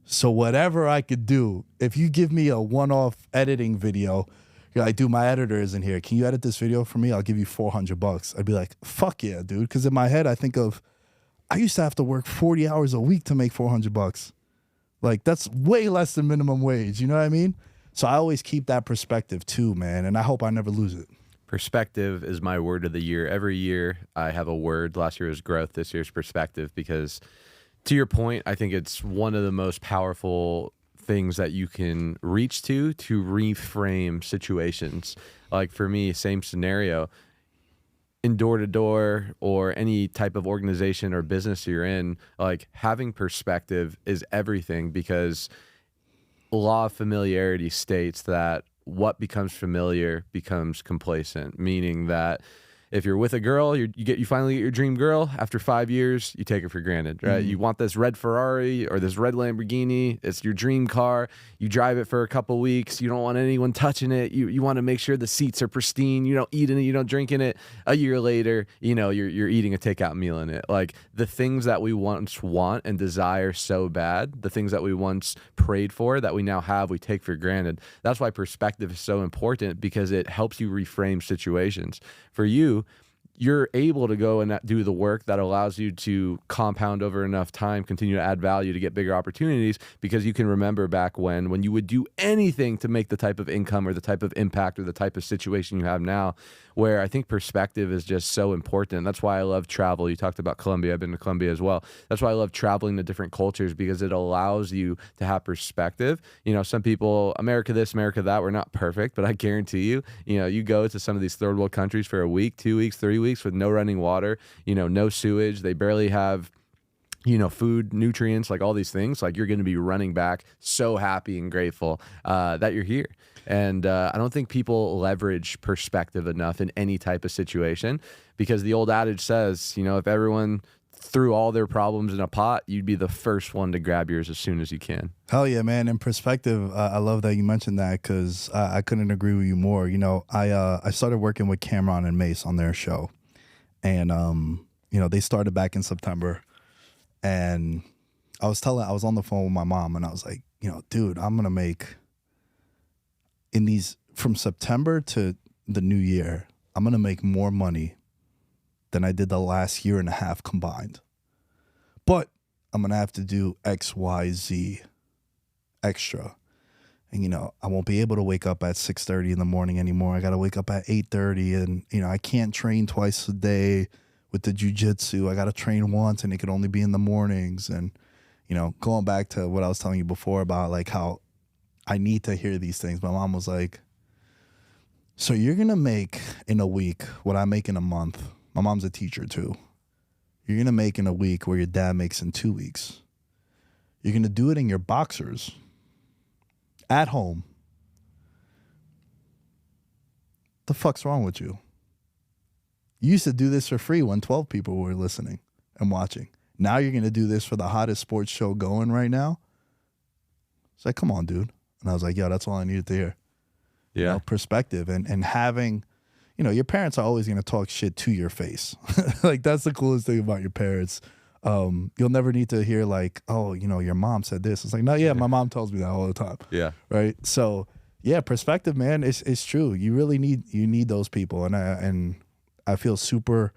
So whatever I could do, if you give me a one-off editing video, you're like, dude, my editor isn't here. Can you edit this video for me? I'll give you $400. I'd be like, fuck yeah, dude. Because in my head, I think of, I used to have to work 40 hours a week to make $400. Like, that's way less than minimum wage. You know what I mean? So I always keep that perspective too, man. And I hope I never lose it. Perspective is my word of the year. Every year I have a word. Last year was growth. This year's perspective, because to your point, I think it's one of the most powerful things that you can reach to reframe situations. Like for me, same scenario. In door-to-door or any type of organization or business you're in, like having perspective is everything, because law of familiarity states that what becomes familiar becomes complacent, meaning that If you're with a girl, you finally get your dream girl. After 5 years, you take her for granted, right? You want this red Ferrari or this red Lamborghini. It's your dream car. You drive it for a couple weeks. You don't want anyone touching it. You want to make sure the seats are pristine. You don't eat in it. You don't drink in it. A year later, you're eating a takeout meal in it. Like the things that we once want and desire so bad, the things that we once prayed for that we now have, we take for granted. That's why perspective is so important, because it helps you reframe situations. For you, you're able to go and do the work that allows you to compound over enough time, continue to add value to get bigger opportunities, because you can remember back when you would do anything to make the type of income or the type of impact or the type of situation you have now, where I think perspective is just so important. That's why I love travel. You talked about Colombia. I've been to Colombia as well. That's why I love traveling to different cultures, because it allows you to have perspective. Some people, America this, America that, we're not perfect, but I guarantee you, you go to some of these third world countries for a week, 2 weeks, 3 weeks with no running water, no sewage. They barely have food, nutrients, like all these things. Like you're going to be running back so happy and grateful that you're here. And I don't think people leverage perspective enough in any type of situation, because the old adage says, if everyone threw all their problems in a pot, you'd be the first one to grab yours as soon as you can. Hell yeah, man. And perspective, I love that you mentioned that, because I couldn't agree with you more. I started working with Cameron and Mace on their show. And, they started back in September. And I was on the phone with my mom, and I was like, dude, I'm going to make from September to the new year, I'm going to make more money than I did the last year and a half combined. But I'm going to have to do X, Y, Z extra. And, I won't be able to wake up at 6:30 in the morning anymore. I got to wake up at 8:30, and, I can't train twice a day with the jiu-jitsu. I got to train once, and it could only be in the mornings. And, going back to what I was telling you before about like how I need to hear these things. My mom was like, so you're going to make in a week what I make in a month. My mom's a teacher too. You're going to make in a week where your dad makes in 2 weeks. You're going to do it in your boxers at home. The fuck's wrong with you? You used to do this for free when 12 people were listening and watching. Now you're going to do this for the hottest sports show going right now? It's like, come on, dude. And I was like, yo, that's all I needed to hear. Yeah. Perspective and having, your parents are always going to talk shit to your face. Like, that's the coolest thing about your parents. You'll never need to hear like, oh, your mom said this. It's like, no, yeah, my mom tells me that all the time. Yeah. Right. So yeah, perspective, man, it's true. You really need those people. And I feel super,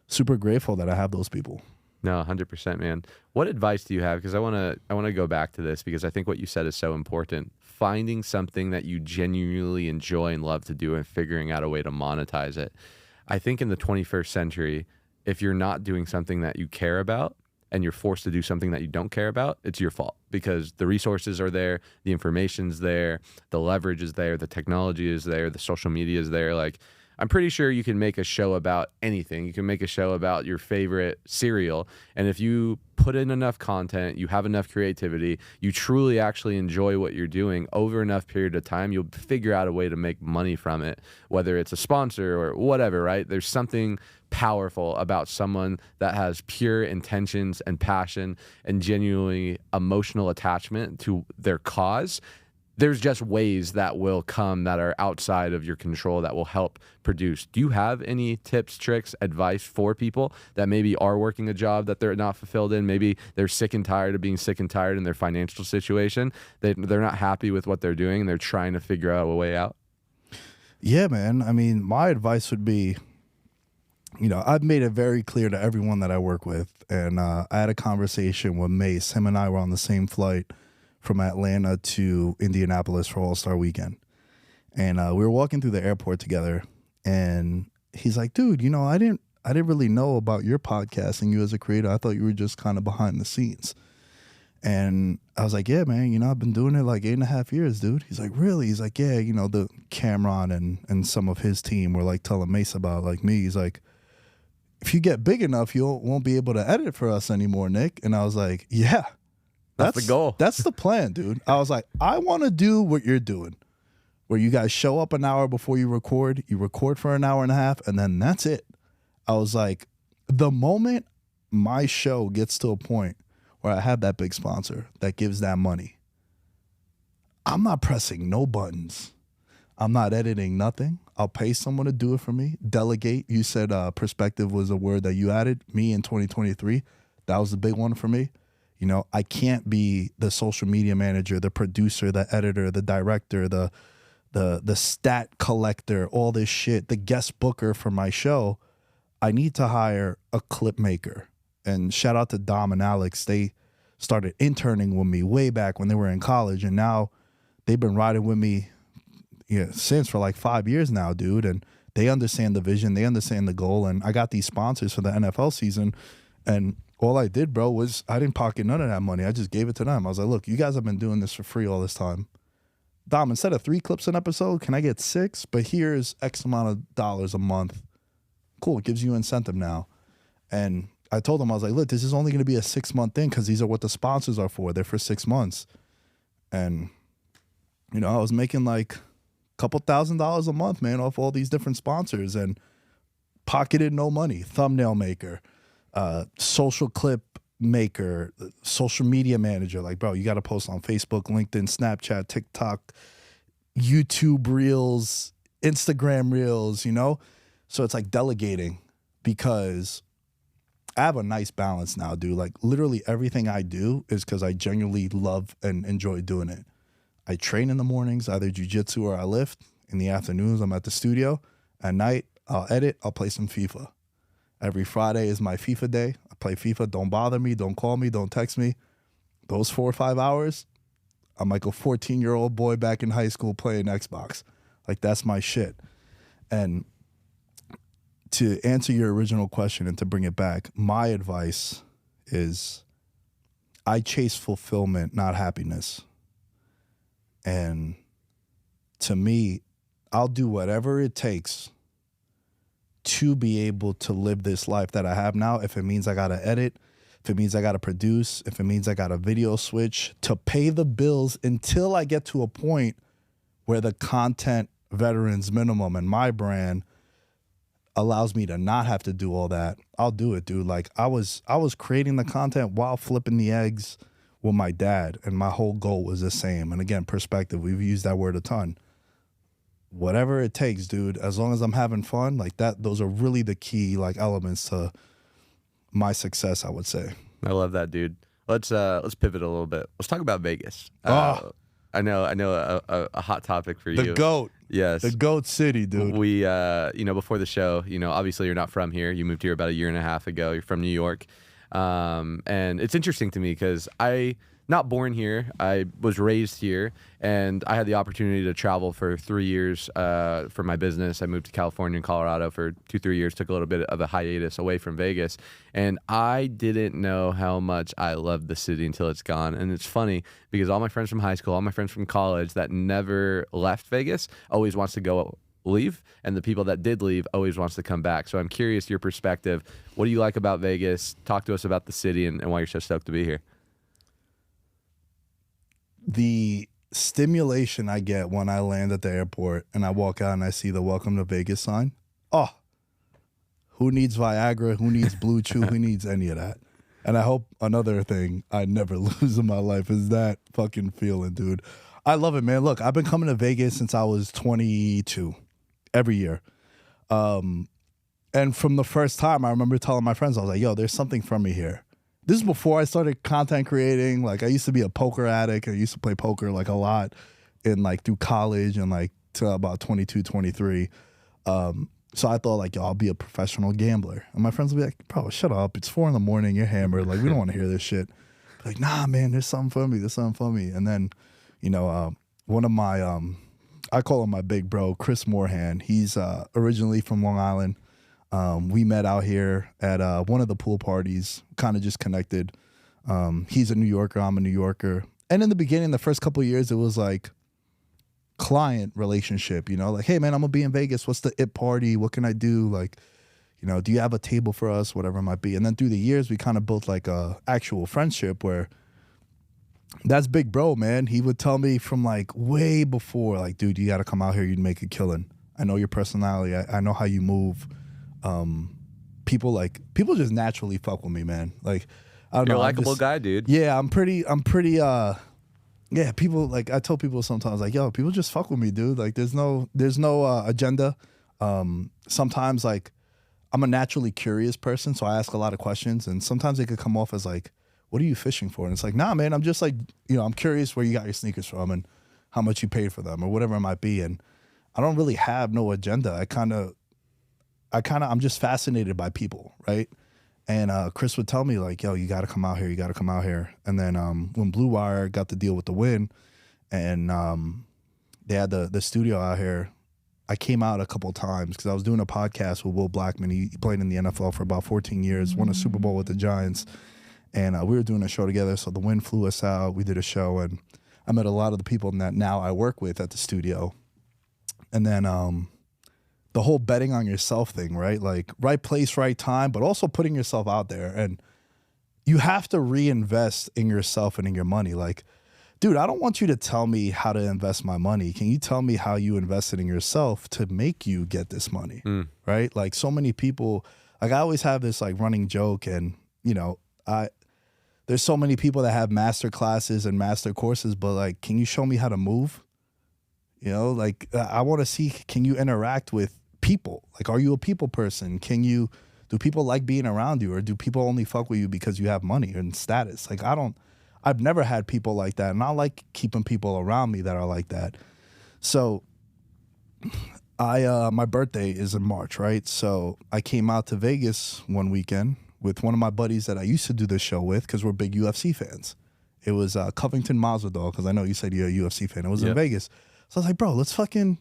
super grateful that I have those people. No, 100%, man. What advice do you have? Because I want to go back to this, because I think what you said is so important. Finding something that you genuinely enjoy and love to do and figuring out a way to monetize it. I think in the 21st century, if you're not doing something that you care about and you're forced to do something that you don't care about, it's your fault, because the resources are there, the information's there, the leverage is there, the technology is there, the social media is there. Like, I'm pretty sure you can make a show about anything. You can make a show about your favorite cereal. And if you put in enough content, you have enough creativity, you truly actually enjoy what you're doing over enough period of time, you'll figure out a way to make money from it, whether it's a sponsor or whatever, right? There's something powerful about someone that has pure intentions and passion and genuinely emotional attachment to their cause. There's just ways that will come that are outside of your control that will help produce. Do you have any tips, tricks, advice for people that maybe are working a job that they're not fulfilled in? Maybe they're sick and tired of being sick and tired in their financial situation. They're not happy with what they're doing, and they're trying to figure out a way out. Yeah, man. I mean, my advice would be, I've made it very clear to everyone that I work with. And I had a conversation with Mace. Him and I were on the same flight from Atlanta to Indianapolis for All-Star Weekend. And we were walking through the airport together, and he's like, dude, I didn't really know about your podcast and you as a creator. I thought you were just kind of behind the scenes. And I was like, yeah, man, I've been doing it like 8.5 years, dude. He's like, really? He's like, yeah, the Cameron and some of his team were like telling Mace about like me. He's like, if you get big enough, you won't be able to edit for us anymore, Nick. And I was like, yeah. That's the goal. That's the plan, dude. I was like, I want to do what you're doing, where you guys show up an hour before you record for an hour and a half, and then that's it. I was like, the moment my show gets to a point where I have that big sponsor that gives that money, I'm not pressing no buttons. I'm not editing nothing. I'll pay someone to do it for me. Delegate. You said perspective was a word that you added. Me in 2023, that was the big one for me. You know, I can't be the social media manager, the producer, the editor, the director, the stat collector, all this shit, the guest booker for my show. I need to hire a clip maker. And shout out to Dom and Alex. They started interning with me way back when they were in college, and now they've been riding with me since for like 5 years now, dude. And they understand the vision, they understand the goal. And I got these sponsors for the NFL season, and all I did, bro, was I didn't pocket none of that money. I just gave it to them. I was like, look, you guys have been doing this for free all this time. Dom, instead of 3 clips an episode, can I get 6? But here's X amount of dollars a month. Cool, it gives you incentive now. And I told them, I was like, look, this is only going to be a 6-month thing because these are what the sponsors are for. They're for 6 months. And, you know, I was making like a couple $1,000s a month, man, off all these different sponsors, and pocketed no money. Thumbnail maker, social clip maker, social media manager. Like, bro, you got to post on Facebook, LinkedIn, Snapchat, TikTok, YouTube Reels, Instagram Reels, you know? So it's like delegating, because I have a nice balance now, dude. Like, literally everything I do is because I genuinely love and enjoy doing it. I train in the mornings, either jiu-jitsu or I lift. In the afternoons, I'm at the studio. At night, I'll edit, I'll play some FIFA. Every Friday is my FIFA day. I play FIFA. Don't bother me. Don't call me. Don't text me. Those 4 or 5 hours, I'm like a 14-year-old boy back in high school playing Xbox. Like, that's my shit. And to answer your original question and to bring it back, my advice is I chase fulfillment, not happiness. And to me, I'll do whatever it takes to be able to live this life that I have now. If it means I got to edit, if it means I got to produce, if it means I got to video switch, to pay the bills until I get to a point where the content veterans minimum and my brand allows me to not have to do all that, I'll do it, dude. Like, I was creating the content while flipping the eggs with my dad, and my whole goal was the same. And again, perspective, we've used that word a ton. Whatever it takes, dude, as long as I'm having fun, like that, those are really the key like elements to my success, I would say. I love that, dude. Let's pivot a little bit. Let's talk about Vegas. I know a hot topic for you. The GOAT. Yes. The GOAT city, dude. We before the show, obviously you're not from here. You moved here about a year and a half ago. You're from New York. And it's interesting to me because not born here. I was raised here, and I had the opportunity to travel for 3 years for my business. I moved to California and Colorado for 2-3 years, took a little bit of a hiatus away from Vegas, and I didn't know how much I loved the city until it's gone. And it's funny because all my friends from high school, all my friends from college that never left Vegas always wants to leave, and the people that did leave always wants to come back. So I'm curious your perspective. What do you like about Vegas? Talk to us about the city and why you're so stoked to be here. The stimulation I get when I land at the airport and I walk out and I see the Welcome to Vegas sign. Oh, who needs Viagra? Who needs Blue Chew? Who needs any of that? And I hope another thing I never lose in my life is that fucking feeling, dude. I love it, man. Look, I've been coming to Vegas since I was 22, every year. And from the first time, I remember telling my friends, I was like, yo, there's something for me here. This is before I started content creating. Like, I used to be a poker addict. I used to play poker like a lot through college and like to about 22, 23. So I thought like, yo, I'll be a professional gambler. And my friends would be like, bro, shut up. It's 4 a.m. You're hammered. Like, we don't want to hear this shit. Like, nah, man, there's something for me. There's something for me. And then, one of my, I call him my big bro, Chris Moorhan. He's originally from Long Island. We met out here at one of the pool parties, kind of just connected. He's a New Yorker, I'm a New Yorker. And in the beginning, the first couple of years, it was like client relationship, like, hey, man, I'm going to be in Vegas. What's the IT party? What can I do? Like, do you have a table for us? Whatever it might be. And then through the years, we kind of built like a actual friendship where that's big bro, man. He would tell me from like way before, like, dude, you got to come out here. You'd make a killing. I know your personality. I know how you move. people just naturally fuck with me, man. Like, I don't You're know. a likable guy, dude. Yeah, I'm pretty. Yeah, people like I tell people sometimes like, yo, people just fuck with me, dude. Like, there's no agenda. Sometimes like I'm a naturally curious person, so I ask a lot of questions, and sometimes they could come off as like, what are you fishing for? And it's like, nah, man, I'm just like, I'm curious where you got your sneakers from and how much you paid for them or whatever it might be. And I don't really have no agenda. I'm just fascinated by people, right? And Chris would tell me like, yo, you got to come out here. You got to come out here. And then when Blue Wire got the deal with the Win and they had the studio out here, I came out a couple of times because I was doing a podcast with Will Blackman. He played in the NFL for about 14 years, won a Super Bowl with the Giants. And we were doing a show together. So the Win flew us out. We did a show. And I met a lot of the people that now I work with at the studio. And then the whole betting on yourself thing, right? Like right place, right time, but also putting yourself out there. And you have to reinvest in yourself and in your money. Like, dude, I don't want you to tell me how to invest my money. Can you tell me how you invested in yourself to make you get this money, right? Like so many people, like I always have this like running joke and, there's so many people that have master classes and master courses, but like, can you show me how to move? Like I want to see, can you interact with people? Like, are you a people person? Do people like being around you, or do people only fuck with you because you have money and status? Like, I've never had people like that. And I like keeping people around me that are like that. So my birthday is in March, right? So I came out to Vegas one weekend with one of my buddies that I used to do this show with because we're big UFC fans. It was Covington Masvidal, because I know you said you're a UFC fan. It was in Vegas. So I was like, bro, let's fucking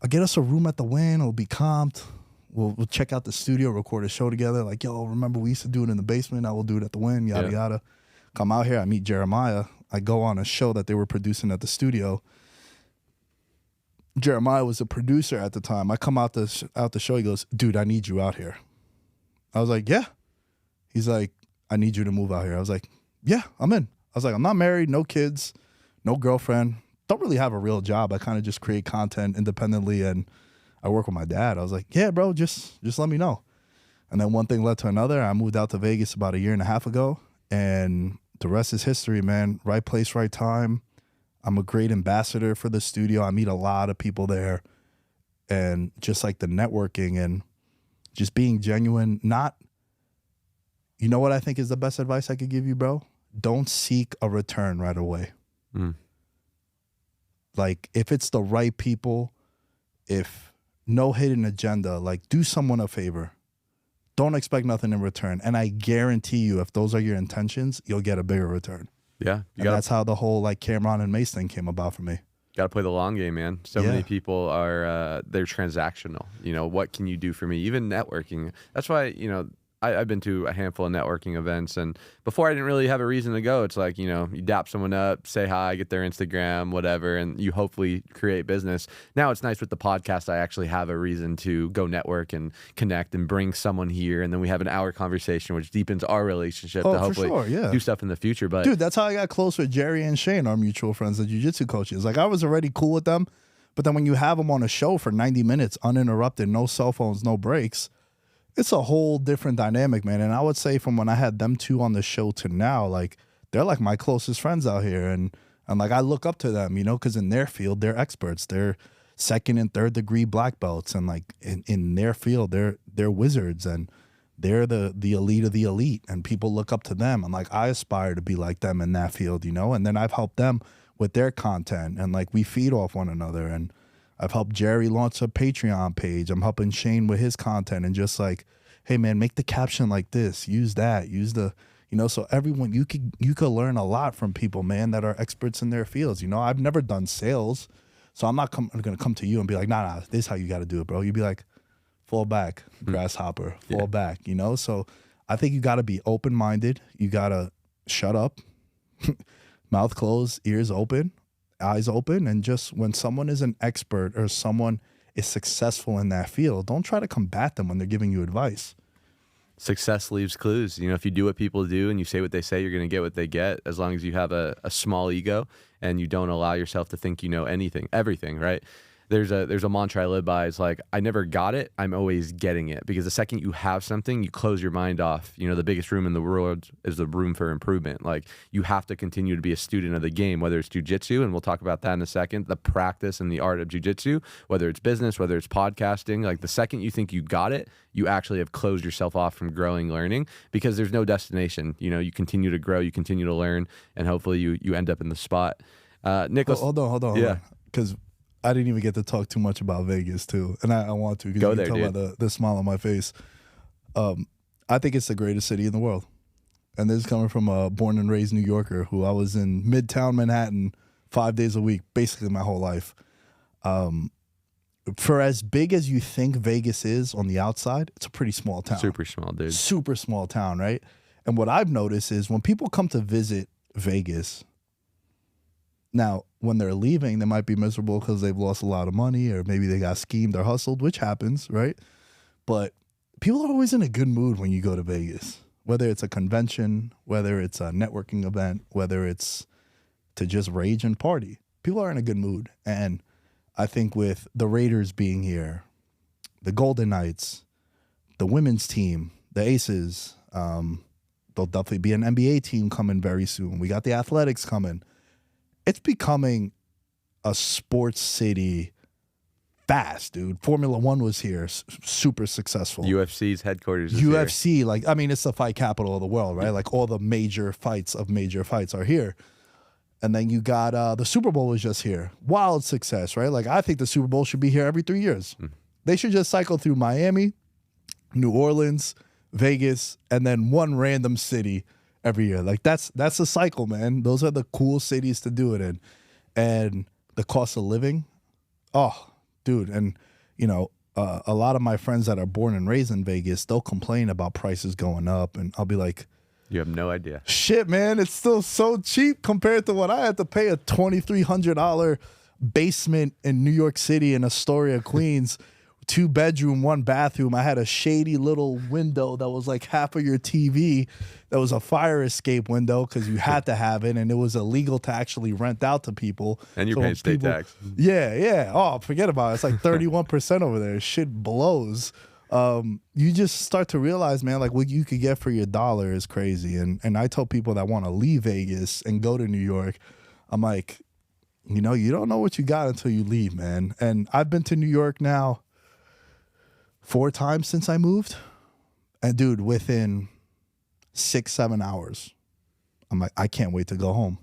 get us a room at the Win. It'll be comped. We'll check out the studio, record a show together. Like, yo, remember we used to do it in the basement. Now we'll do it at the Win, yada, yada. Come out here. I meet Jeremiah. I go on a show that they were producing at the studio. Jeremiah was a producer at the time. I come out the show. He goes, dude, I need you out here. I was like, yeah. He's like, I need you to move out here. I was like, yeah, I'm in. I was like, I'm not married, no kids, no girlfriend. Don't really have a real job. I kind of just create content independently, and I work with my dad. I was like, yeah, bro, just let me know. And then one thing led to another. I moved out to Vegas about 1.5 years ago, and the rest is history, man. Right place, right time. I'm a great ambassador for the studio. I meet a lot of people there, and just like the networking and just being genuine. You know what I think is the best advice I could give you, bro? Don't seek a return right away. Like, if it's the right people, if no hidden agenda, like, do someone a favor. Don't expect nothing in return. And I guarantee you, if those are your intentions, you'll get a bigger return. Yeah. That's how the whole, like, Cameron and Mace thing came about for me. Got to play the long game, man. So many people are, they're transactional. What can you do for me? Even networking. That's why, I've been to a handful of networking events, and before I didn't really have a reason to go. It's like, you dap someone up, say hi, get their Instagram, whatever, and you hopefully create business. Now it's nice with the podcast. I actually have a reason to go network and connect and bring someone here, and then we have an hour conversation, which deepens our relationship to hopefully do stuff in the future. But dude, that's how I got close with Jerry and Shane, our mutual friends, the jiu-jitsu coaches. Like, I was already cool with them, but then when you have them on a show for 90 minutes, uninterrupted, no cell phones, no breaks, it's a whole different dynamic, man. And I would say from when I had them two on the show to now, like, they're like my closest friends out here. And like, I look up to them, because in their field, they're experts. They're 2nd and 3rd degree black belts. And like in their field, they're wizards, and they're the elite of the elite. And people look up to them. And like, I aspire to be like them in that field, And then I've helped them with their content, and like, we feed off one another. And I've helped Jerry launch a Patreon page. I'm helping Shane with his content, and just like, hey man, make the caption like this, use that, use the, so everyone, you could learn a lot from people, man, that are experts in their fields. I've never done sales, so I'm not going to come to you and be like, nah, this is how you got to do it, bro. You'd be like, fall back, grasshopper, fall back, So I think you got to be open-minded. You got to shut up, mouth closed, ears open, eyes open, and just when someone is an expert or someone is successful in that field, don't try to combat them when they're giving you advice. Success leaves clues. If you do what people do and you say what they say, you're going to get what they get, as long as you have a small ego and you don't allow yourself to think you know everything, right? there's a mantra I live by. It's like, I never got it, I'm always getting it. Because the second you have something, you close your mind off. You know, the biggest room in the world is the room for improvement. Like, you have to continue to be a student of the game, whether it's jiu-jitsu, and we'll talk about that in a second, the practice and the art of jiu-jitsu, whether it's business, whether it's podcasting. Like, the second you think you got it, you actually have closed yourself off from growing, learning, because there's no destination. You know, you continue to grow, you continue to learn, and hopefully you end up in the spot. Nicholas, hold on. Yeah. Because I didn't even get to talk too much about Vegas too, and I want to, because Go you there, can tell dude. by the smile on my face. I think it's the greatest city in the world, and this is coming from a born and raised New Yorker who I was in Midtown Manhattan 5 days a week, basically my whole life. For as big as you think Vegas is on the outside, it's a pretty small town. Super small, dude. Super small town, right? And what I've noticed is when people come to visit Vegas, now, when they're leaving, they might be miserable because they've lost a lot of money, or maybe they got schemed or hustled, which happens, right? But people are always in a good mood when you go to Vegas, whether it's a convention, whether it's a networking event, whether it's to just rage and party. People are in a good mood. And I think with the Raiders being here, the Golden Knights, the women's team, the Aces, there'll definitely be an NBA team coming very soon. We got the Athletics coming. It's becoming a sports city fast, dude. Formula One was here, super successful. UFC's headquarters is here. UFC, like, I mean, it's the fight capital of the world, right? Like, all the major fights are here. And then you got the Super Bowl was just here. Wild success, right? Like, I think the Super Bowl should be here every 3 years. They should just cycle through Miami, New Orleans, Vegas, and then one random city every year. Like, that's a cycle, man. Those are the cool cities to do it in. And the cost of living, oh, dude. And, you know, a lot of my friends that are born and raised in Vegas, they'll complain about prices going up. And I'll be like, you have no idea. Shit, man, it's still so cheap compared to what I had to pay a $2,300 basement in New York City in Astoria, Queens. 2-bedroom, 1 bathroom. I had a shady little window that was like half of your TV. That was a fire escape window because you had to have it, and it was illegal to actually rent out to people. And you're paying state tax. Yeah. Oh, forget about it. It's like 31% over there. Shit blows. You just start to realize, man, like, what you could get for your dollar is crazy. And I tell people that want to leave Vegas and go to New York, I'm like, you know, you don't know what you got until you leave, man. And I've been to New York now 4 times since I moved. And dude, within 6-7 hours, I'm like, I can't wait to go home.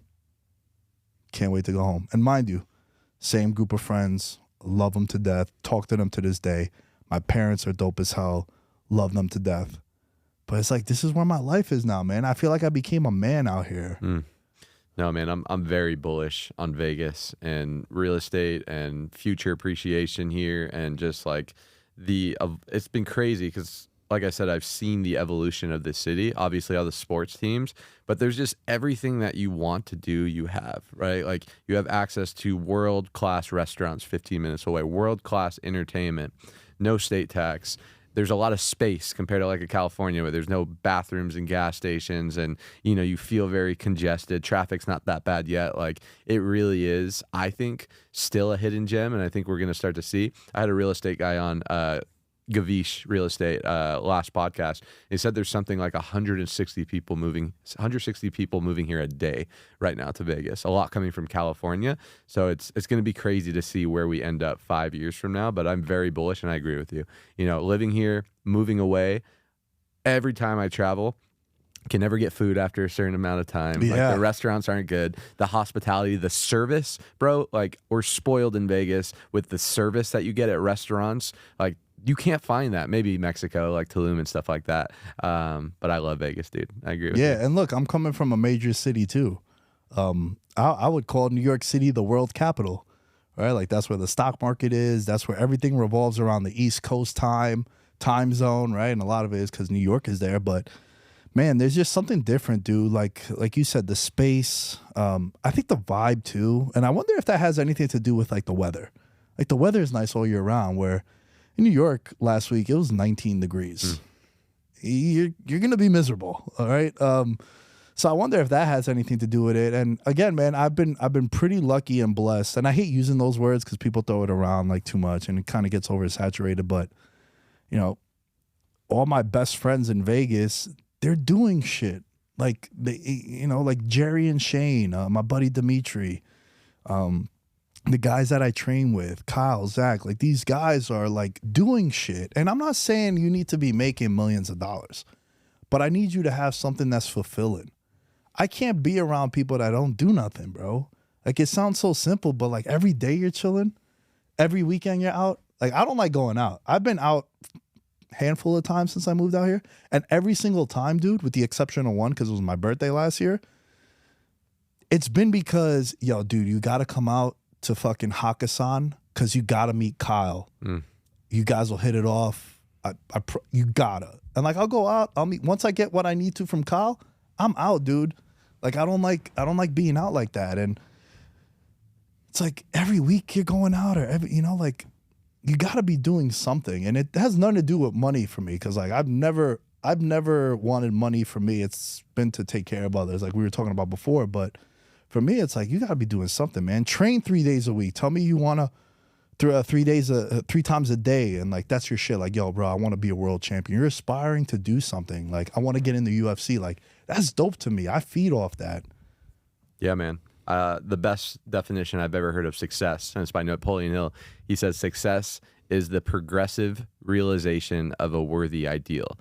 Can't wait to go home. And mind you, same group of friends, love them to death, talk to them to this day. My parents are dope as hell, love them to death. But it's like, this is where my life is now, man. I feel like I became a man out here. No, man, I'm very bullish on Vegas and real estate and future appreciation here, and just like it's been crazy because, like I said, I've seen the evolution of this city. Obviously, all the sports teams, but there's just everything that you want to do, you have, right? Like, you have access to world-class restaurants 15 minutes away, world-class entertainment, no state tax. There's a lot of space compared to like a California where there's no bathrooms and gas stations, and, you know, you feel very congested. Traffic's not that bad yet. Like, it really is, I think, still a hidden gem, and I think we're going to start to see. I had a real estate guy on, Gavish Real Estate, last podcast. He said there's something like 160 people moving here a day right now to Vegas. A lot coming from California. So it's going to be crazy to see where we end up 5 years from now. But I'm very bullish, and I agree with you. You know, living here, moving away, every time I travel, can never get food after a certain amount of time. Yeah. Like, the restaurants aren't good. The hospitality, the service, bro, like, we're spoiled in Vegas with the service that you get at restaurants. Like, you can't find that. Maybe Mexico, like Tulum and stuff like that. But I love Vegas, dude. I agree with you. Yeah, and look, I'm coming from a major city too. I would call New York City the world capital, right? Like, that's where the stock market is. That's where everything revolves around the East Coast time zone, right? And a lot of it is because New York is there. But man, there's just something different, dude. Like you said, the space. I think the vibe too. And I wonder if that has anything to do with like the weather. Like, the weather is nice all year round, where in New York last week, it was 19 degrees. You're going to be miserable, all right? So I wonder if that has anything to do with it. And again, man, I've been pretty lucky and blessed. And I hate using those words because people throw it around like too much and it kind of gets oversaturated. But, you know, all my best friends in Vegas, they're doing shit. Like they, you know, like Jerry and Shane, my buddy Dimitri, the guys that I train with, Kyle, Zach, like these guys are like doing shit. And I'm not saying you need to be making millions of dollars, but I need you to have something that's fulfilling. I can't be around people that don't do nothing, bro. Like it sounds so simple, but like every day you're chilling, every weekend you're out. Like I don't like going out. I've been out a handful of times since I moved out here. And every single time, dude, with the exception of one, because it was my birthday last year, it's been because, yo, dude, you got to come out to fucking Hakkasan because you got to meet Kyle. You guys will hit it off. You gotta. And like I'll go out. I'll meet once I get what I need to from Kyle, I'm out, dude. Like I don't like being out like that. And it's like every week you're going out or every, you know, like you got to be doing something. And it has nothing to do with money for me because like I've never wanted money for me. It's been to take care of others like we were talking about before. But for me, it's like you got to be doing something, man. Train 3 days a week. Tell me you want to 3 times a day. And like that's your shit. Like, yo, bro, I want to be a world champion. You're aspiring to do something. Like I want to get in the UFC. Like that's dope to me. I feed off that. Yeah, man. The best definition I've ever heard of success, and it's by Napoleon Hill. He says success is the progressive realization of a worthy ideal.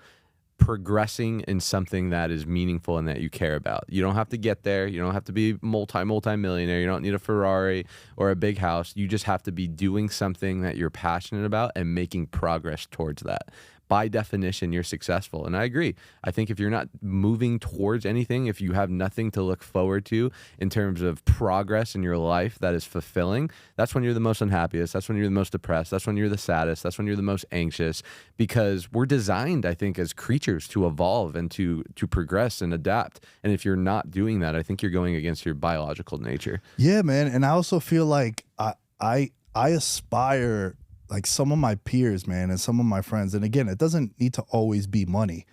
Progressing in something that is meaningful and that you care about. You don't have to get there. You don't have to be multi-millionaire. You don't need a Ferrari or a big house. You just have to be doing something that you're passionate about and making progress towards that. By definition, you're successful. And I agree. I think if you're not moving towards anything, if you have nothing to look forward to in terms of progress in your life that is fulfilling, that's when you're the most unhappiest. That's when you're the most depressed. That's when you're the saddest. That's when you're the most anxious, because we're designed, I think, as creatures to evolve and to progress and adapt. And if you're not doing that, I think you're going against your biological nature. Yeah, man. And I also feel like I aspire like some of my peers, man, and some of my friends. And again, it doesn't need to always be money,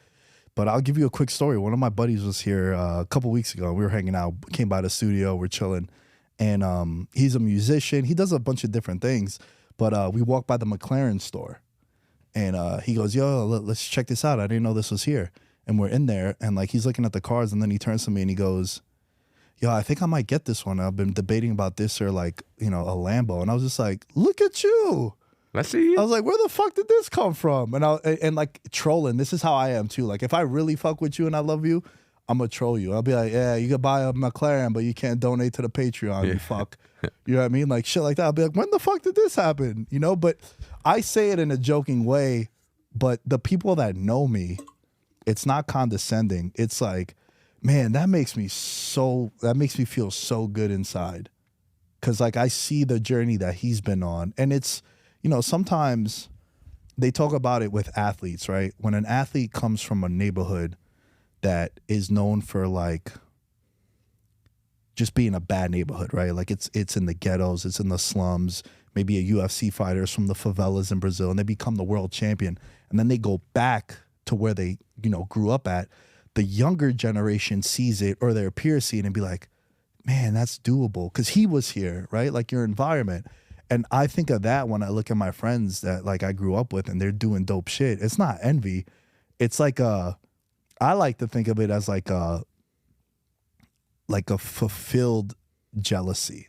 but I'll give you a quick story. One of my buddies was here a couple weeks ago. We were hanging out, came by the studio, we're chilling. And he's a musician. He does a bunch of different things, but we walked by the McLaren store and he goes, yo, let's check this out. I didn't know this was here. And we're in there and like, he's looking at the cars and then he turns to me and he goes, yo, I think I might get this one. I've been debating about this or like, you know, a Lambo. And I was just like, look at you. I see. I was like, where the fuck did this come from? And like trolling. This is how I am too. Like if I really fuck with you and I love you, I'm gonna troll you. I'll be like, yeah, you could buy a McLaren, but you can't donate to the Patreon. You fuck. You know what I mean? Like shit like that. I'll be like, when the fuck did this happen? You know. But I say it in a joking way. But the people that know me, it's not condescending. It's like, man, that makes me feel so good inside. Cause like I see the journey that he's been on, and it's. You know, sometimes they talk about it with athletes, right? When an athlete comes from a neighborhood that is known for like just being a bad neighborhood, right? Like it's in the ghettos, it's in the slums, maybe a UFC fighter is from the favelas in Brazil and they become the world champion. And then they go back to where they, you know, grew up at. The younger generation sees it or their peers see it and be like, man, that's doable. Cause he was here, right? Like your environment. And I think of that when I look at my friends that like I grew up with and they're doing dope shit. It's not envy. It's like I like to think of it as like a fulfilled jealousy,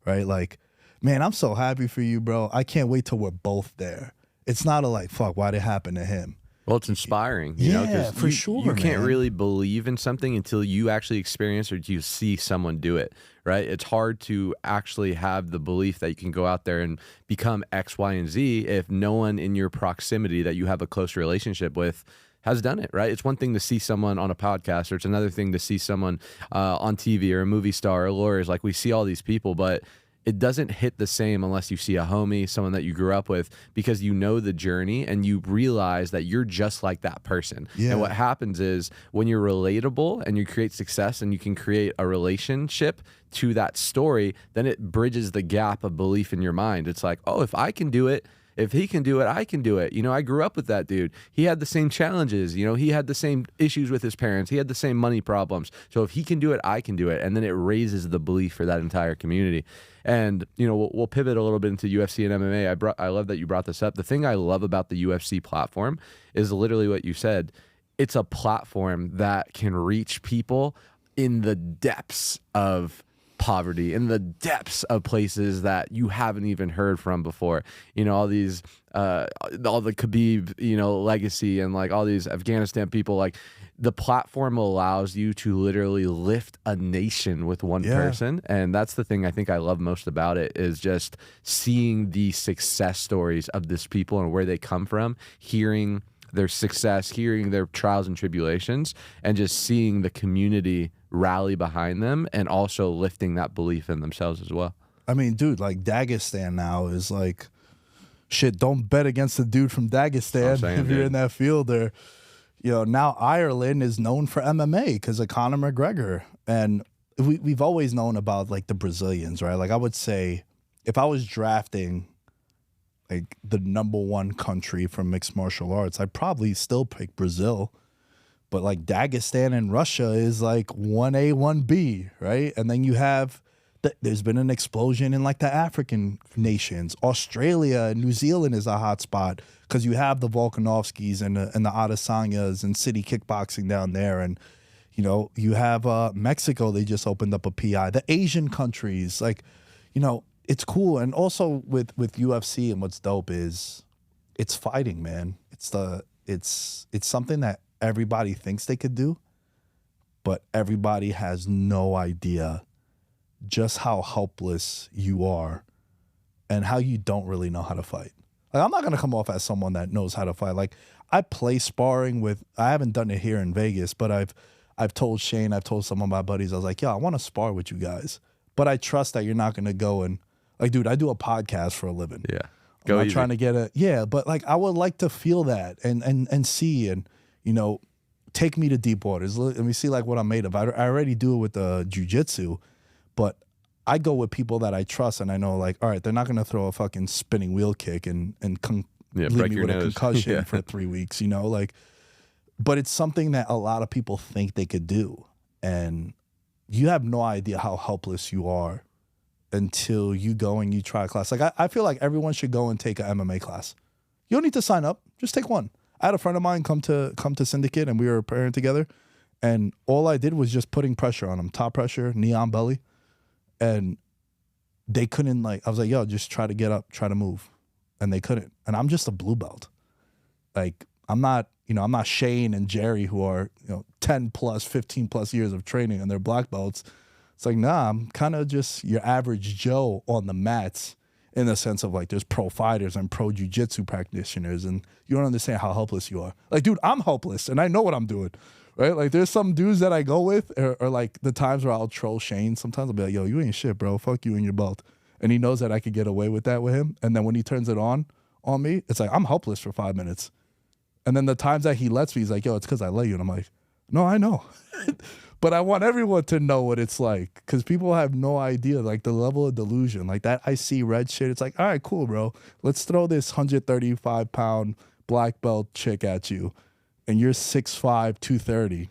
right? Like, man, I'm so happy for you, bro. I can't wait till we're both there. It's not a like, fuck, why'd it happen to him? Well, it's inspiring, you know, 'cause for sure. You can't really believe in something until you actually experience or you see someone do it, right? It's hard to actually have the belief that you can go out there and become X, Y, and Z if no one in your proximity that you have a close relationship with has done it, right? It's one thing to see someone on a podcast, or it's another thing to see someone on TV or a movie star or lawyers. Like we see all these people, but it doesn't hit the same unless you see a homie, someone that you grew up with, because you know the journey and you realize that you're just like that person. Yeah. And what happens is when you're relatable and you create success and you can create a relationship to that story, then it bridges the gap of belief in your mind. It's like, oh, if I can do it, if he can do it, I can do it. You know, I grew up with that dude. He had the same challenges. You know, he had the same issues with his parents. He had the same money problems. So if he can do it, I can do it. And then it raises the belief for that entire community. And, you know, we'll pivot a little bit into UFC and MMA. I love that you brought this up. The thing I love about the UFC platform is literally what you said. It's a platform that can reach people in the depths of poverty, in the depths of places that you haven't even heard from before. You know, all these, all the Khabib, you know, legacy and like all these Afghanistan people, like the platform allows you to literally lift a nation with one person. And that's the thing I think I love most about it, is just seeing the success stories of this people and where they come from, hearing their success, hearing their trials and tribulations, and just seeing the community rally behind them and also lifting that belief in themselves as well. I mean, dude, like Dagestan now is like, shit, don't bet against the dude from Dagestan if you're in that field. Or, you know, now Ireland is known for MMA because of Conor McGregor. And we've always known about like the Brazilians, right? Like I would say if I was drafting like the #1 country for mixed martial arts, I'd probably still pick Brazil. But like Dagestan and Russia is like 1A, 1B, right? And then you have, there's been an explosion in like the African nations. Australia and New Zealand is a hot spot because you have the Volkanovskis and the Adesanyas and city kickboxing down there. And, you know, you have Mexico, they just opened up a PI. The Asian countries, like, you know, it's cool. And also with UFC, and what's dope is it's fighting, man. It's something that everybody thinks they could do, but everybody has no idea just how helpless you are and how you don't really know how to fight. Like, I'm not going to come off as someone that knows how to fight. Like, I play sparring with, I haven't done it here in Vegas, but I've told Shane, I've told some of my buddies, I was like, yo, I want to spar with you guys, but I trust that you're not going to go and, like, dude, I do a podcast for a living. Yeah. I'm not trying to get but like, I would like to feel that and see, and, you know, take me to deep waters. Let me see like what I'm made of. I already do it with the jiu-jitsu, but I go with people that I trust, and I know like, all right, they're not going to throw a fucking spinning wheel kick and leave me with a concussion for 3 weeks, you know, like, but it's something that a lot of people think they could do. And you have no idea how helpless you are until you go and you try a class. Like, I feel like everyone should go and take an MMA class. You don't need to sign up. Just take one. I had a friend of mine come to Syndicate, and we were preparing together, and all I did was just putting pressure on them, top pressure, knee on belly, and they couldn't, like, I was like, yo, just try to get up, try to move, and they couldn't. And I'm just a blue belt. Like, I'm not Shane and Jerry, who are, you know, 10 plus, 15 plus years of training, and they're black belts. It's like, nah, I'm kind of just your average Joe on the mats, in the sense of like there's pro fighters and pro jiu-jitsu practitioners, and you don't understand how helpless you are. Like, dude, I'm helpless and I know what I'm doing, right? Like, there's some dudes that I go with, or like the times where I'll troll Shane. Sometimes I'll be like, yo, you ain't shit, bro. Fuck you and your belt. And he knows that I could get away with that with him. And then when he turns it on me, it's like, I'm helpless for 5 minutes. And then the times that he lets me, he's like, yo, it's because I let you. And I'm like, no, I know. But I want everyone to know what it's like, because people have no idea, like, the level of delusion. Like, that I see red shit. It's like, all right, cool, bro. Let's throw this 135-pound black belt chick at you, and you're 6'5", 230.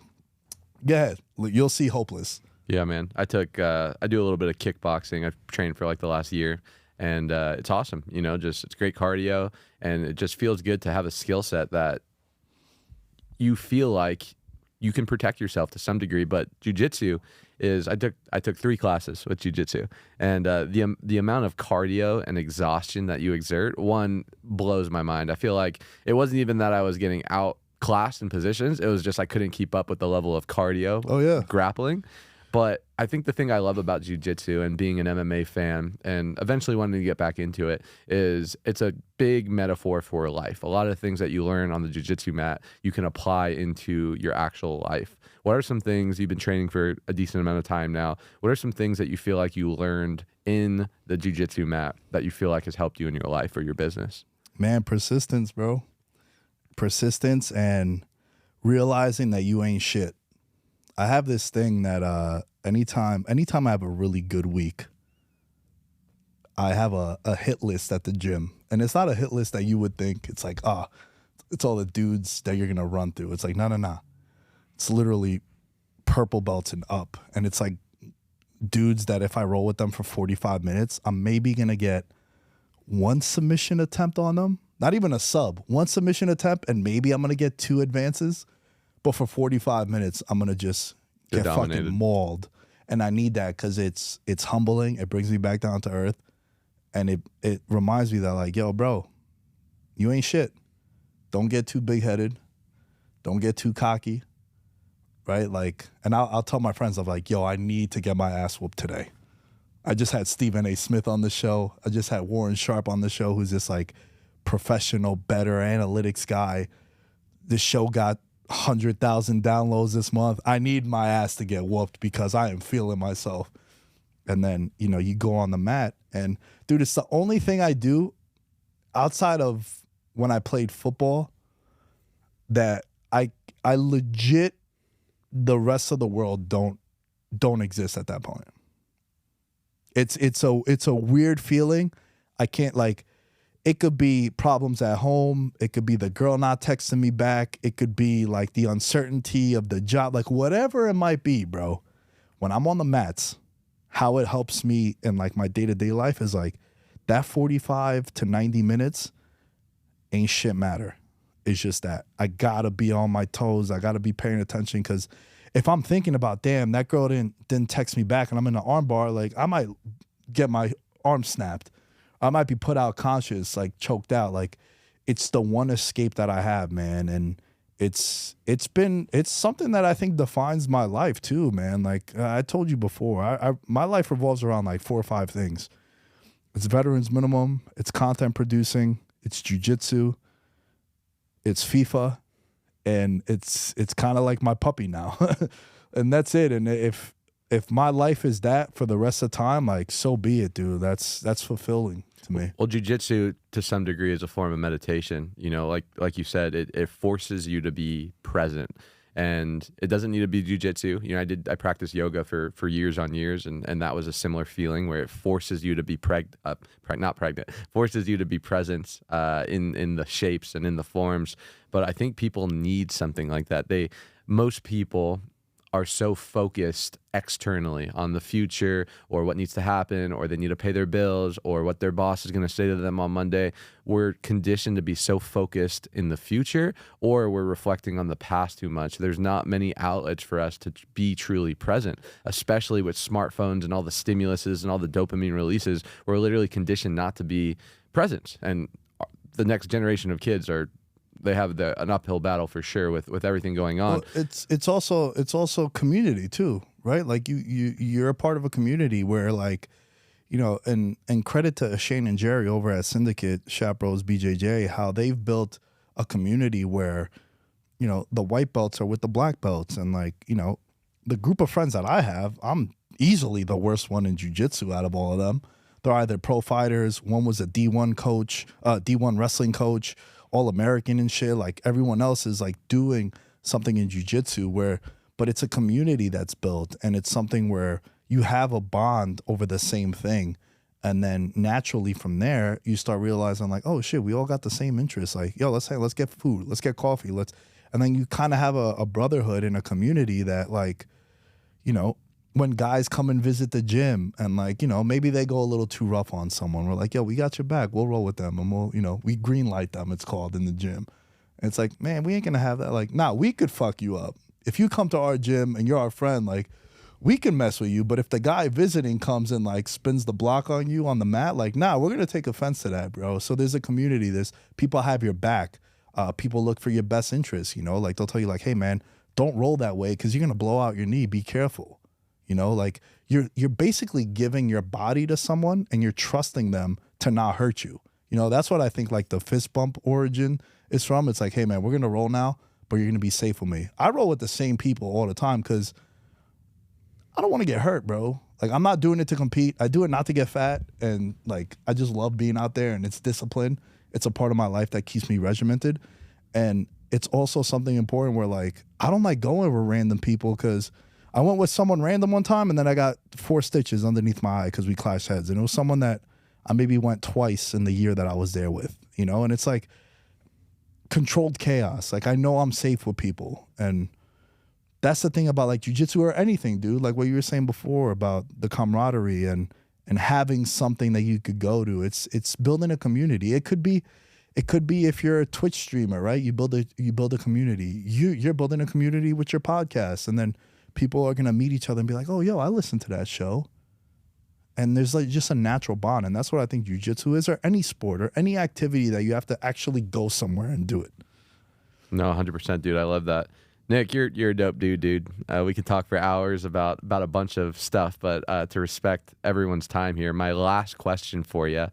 Go ahead. You'll see hopeless. Yeah, man. I do a little bit of kickboxing. I've trained for like the last year, and it's awesome. You know, just it's great cardio, and it just feels good to have a skill set that you feel like you can protect yourself to some degree. But jiu-jitsu is, I took 3 classes with jiu-jitsu, and the amount of cardio and exhaustion that you exert, one, blows my mind. I feel like it wasn't even that I was getting outclassed in positions. It was just I couldn't keep up with the level of cardio, grappling. But I think the thing I love about jiu-jitsu and being an MMA fan and eventually wanting to get back into it is it's a big metaphor for life. A lot of things that you learn on the jiu-jitsu mat, you can apply into your actual life. What are some things, you've been training for a decent amount of time now, what are some things that you feel like you learned in the jiu-jitsu mat that you feel like has helped you in your life or your business? Man, persistence, bro. Persistence and realizing that you ain't shit. I have this thing that anytime I have a really good week, I have a hit list at the gym, And it's not a hit list that you would think. It's like, it's all the dudes that you're going to run through. It's like, no. It's literally purple belts and up. And it's like dudes that if I roll with them for 45 minutes, I'm maybe going to get one submission attempt on them. Not even a sub. One submission attempt, and maybe I'm going to get 2 advances. But for 45 minutes, I'm going to just get fucking mauled. And I need that because it's humbling. It brings me back down to earth. And it reminds me that, like, yo, bro, you ain't shit. Don't get too big-headed. Don't get too cocky. Right? Like, and I'll tell my friends, I'm like, yo, I need to get my ass whooped today. I just had Stephen A. Smith on the show. I just had Warren Sharp on the show, who's this, like, professional, better analytics guy. This show got 100,000 downloads this month. I need my ass to get whooped because I am feeling myself. And then, you know, you go on the mat and, dude, it's the only thing I do outside of when I played football that I legit, the rest of the world don't exist at that point. It's a weird feeling. I can't, like, it could be problems at home. It could be the girl not texting me back. It could be like the uncertainty of the job, like whatever it might be, bro. When I'm on the mats, how it helps me in like my day-to-day life is like that 45 to 90 minutes ain't shit matter. It's just that I gotta be on my toes. I gotta be paying attention because if I'm thinking about, damn, that girl didn't text me back and I'm in the arm bar, like I might get my arm snapped. I might be put out conscious, like choked out. Like it's the one escape that I have, man. And it's something that I think defines my life too, man. Like I told you before, my life revolves around like 4 or 5 things. It's veterans minimum, it's content producing, it's jiu-jitsu, it's FIFA, and it's kind of like my puppy now. And that's it. And if my life is that for the rest of the time, like so be it, dude. That's fulfilling to me. Well, jiu-jitsu to some degree is a form of meditation. You know, like you said, it forces you to be present. And it doesn't need to be jiu-jitsu. You know, I practiced yoga for years on years, and that was a similar feeling where it forces you to be forces you to be present in the shapes and in the forms. But I think people need something like that. Most people are so focused externally on the future or what needs to happen, or they need to pay their bills, or what their boss is going to say to them on Monday. We're conditioned to be so focused in the future, or we're reflecting on the past too much. There's not many outlets for us to be truly present, especially with smartphones and all the stimuluses and all the dopamine releases. We're literally conditioned not to be present. And the next generation of kids they have an uphill battle for sure with everything going on. Well, it's also community too, right? Like you're a part of a community where, like, you know, and credit to Shane and Jerry over at Syndicate, Chaperos, BJJ, how they've built a community where, you know, the white belts are with the black belts, and like, you know, the group of friends that I have, I'm easily the worst one in jiu-jitsu out of all of them. They're either pro fighters. One was a D1 coach, D1 wrestling coach, All-American and shit. Like everyone else is like doing something in jiu-jitsu but it's a community that's built, and it's something where you have a bond over the same thing. And then naturally from there, you start realizing like, oh shit, we all got the same interests. Like, yo, let's get food, let's get coffee, and then you kind of have a brotherhood in a community that, like, you know, when guys come and visit the gym and, like, you know, maybe they go a little too rough on someone, we're like, yo, we got your back. We'll roll with them, and we'll, you know, we green light them, it's called in the gym. And it's like, man, we ain't going to have that. Like, nah, we could fuck you up. If you come to our gym and you're our friend, like, we can mess with you. But if the guy visiting comes and, like, spins the block on you on the mat, like, nah, we're going to take offense to that, bro. So there's a community. There's people have your back. People look for your best interests, you know. Like, they'll tell you, like, hey, man, don't roll that way because you're going to blow out your knee. Be careful. You know, like you're basically giving your body to someone and you're trusting them to not hurt you. You know, that's what I think like the fist bump origin is from. It's like, hey, man, we're going to roll now, but you're going to be safe with me. I roll with the same people all the time because I don't want to get hurt, bro. Like, I'm not doing it to compete. I do it not to get fat. And like, I just love being out there, and it's discipline. It's a part of my life that keeps me regimented. And it's also something important where, like, I don't like going with random people because I went with someone random one time and then I got 4 stitches underneath my eye because we clashed heads. And it was someone that I maybe went twice in the year that I was there with, you know, and it's like controlled chaos. Like I know I'm safe with people, and that's the thing about like jiu-jitsu or anything, dude. Like what you were saying before about the camaraderie and having something that you could go to. It's building a community. It could be if you're a Twitch streamer, right? You build a community. You're building a community with your podcast, and then people are gonna meet each other and be like, oh, yo, I listened to that show. And there's like just a natural bond. And that's what I think jiu-jitsu is, or any sport or any activity that you have to actually go somewhere and do it. No, 100%, dude. I love that. Nick, you're a dope dude. We could talk for hours about a bunch of stuff, but to respect everyone's time here, my last question for you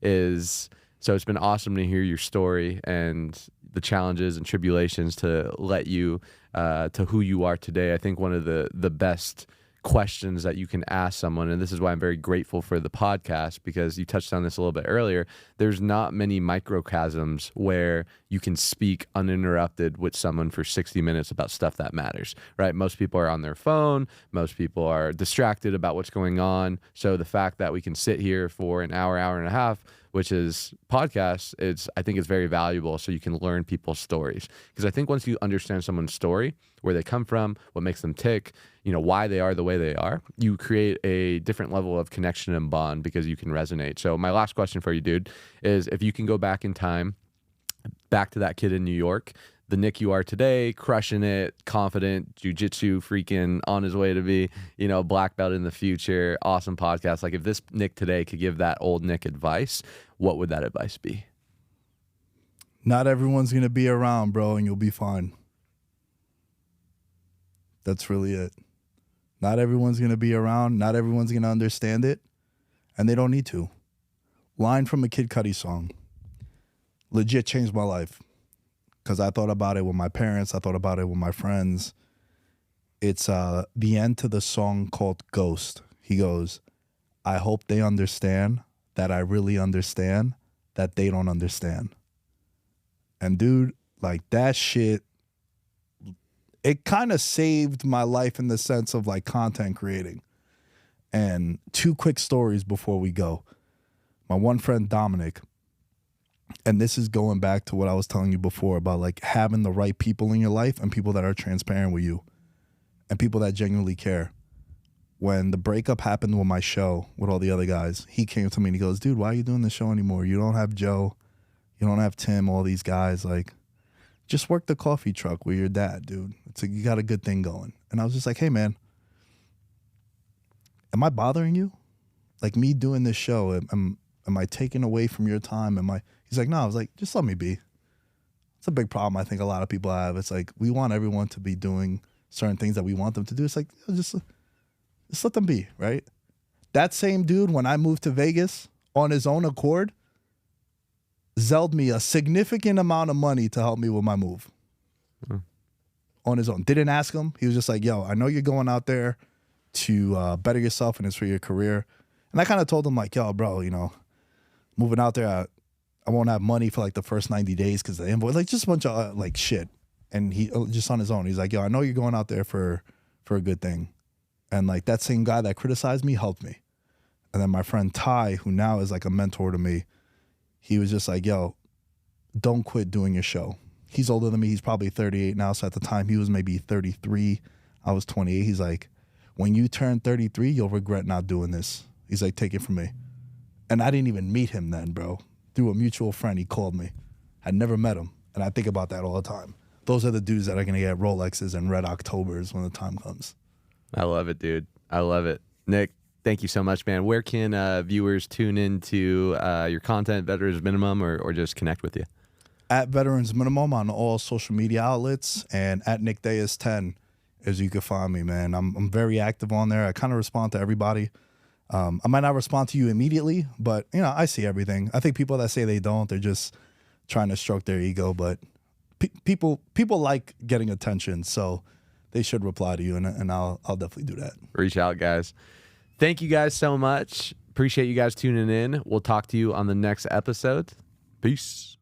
is, so it's been awesome to hear your story and the challenges and tribulations to let you to who you are today. I think one of the best questions that you can ask someone, and this is why I'm very grateful for the podcast, because you touched on this a little bit earlier, there's not many microcosms where you can speak uninterrupted with someone for 60 minutes about stuff that matters, right? Most people are on their phone, most people are distracted about what's going on. So the fact that we can sit here for an hour and a half, which is podcasts, I think it's very valuable, so you can learn people's stories. Because I think once you understand someone's story, where they come from, what makes them tick, you know, why they are the way they are, you create a different level of connection and bond because you can resonate. So my last question for you, dude, is if you can go back in time, back to that kid in New York, the Nick you are today, crushing it, confident, jiu-jitsu freaking on his way to be, you know, black belt in the future, awesome podcast. Like if this Nick today could give that old Nick advice, what would that advice be? Not everyone's going to be around, bro, and you'll be fine. That's really it. Not everyone's going to be around. Not everyone's going to understand it, and they don't need to. Line from a Kid Cudi song. Legit changed my life. Because I thought about it with my parents. I thought about it with my friends. It's the end to the song called Ghost. He goes, I hope they understand that I really understand that they don't understand. And dude, like that shit, it kind of saved my life in the sense of like content creating. And two quick stories before we go. My one friend, Dominic, and this is going back to what I was telling you before about like having the right people in your life and people that are transparent with you and people that genuinely care. When the breakup happened with my show with all the other guys, he came to me and he goes, dude, why are you doing this show anymore? You don't have Joe. You don't have Tim, all these guys. Like, just work the coffee truck with your dad, dude. It's like, you got a good thing going. And I was just like, hey, man, am I bothering you? Like me doing this show, am I taking away from your time? He's like, no. I was like, just let me be. It's a big problem I think a lot of people have. It's like, we want everyone to be doing certain things that we want them to do. It's like, just let them be, right? That same dude, when I moved to Vegas on his own accord, zelled me a significant amount of money to help me with my move. On his own. Didn't ask him. He was just like, yo, I know you're going out there to better yourself and it's for your career. And I kind of told him like, yo, bro, you know, moving out there, I won't have money for like the first 90 days because the invoice, like just a bunch of like shit. And he just on his own, he's like, yo, I know you're going out there for a good thing. And like that same guy that criticized me helped me. And then my friend Ty, who now is like a mentor to me, he was just like, yo, don't quit doing your show. He's older than me. He's probably 38 now. So at the time he was maybe 33. I was 28. He's like, when you turn 33, you'll regret not doing this. He's like, take it from me. And I didn't even meet him then, bro. Through a mutual friend, he called me. I'd never met him. And I think about that all the time. Those are the dudes that are going to get Rolexes and Red Octobers when the time comes. I love it, dude. I love it. Nick, thank you so much, man. Where can viewers tune into your content, Veterans Minimum, or just connect with you? At Veterans Minimum on all social media outlets, and at Nick Diaz 10 as you can find me, man. I'm very active on there. I kind of respond to everybody. I might not respond to you immediately, but you know, I see everything. I think people that say they don't, they're just trying to stroke their ego. But people like getting attention, so they should reply to you, and I'll definitely do that. Reach out, guys. Thank you guys so much. Appreciate you guys tuning in. We'll talk to you on the next episode. Peace.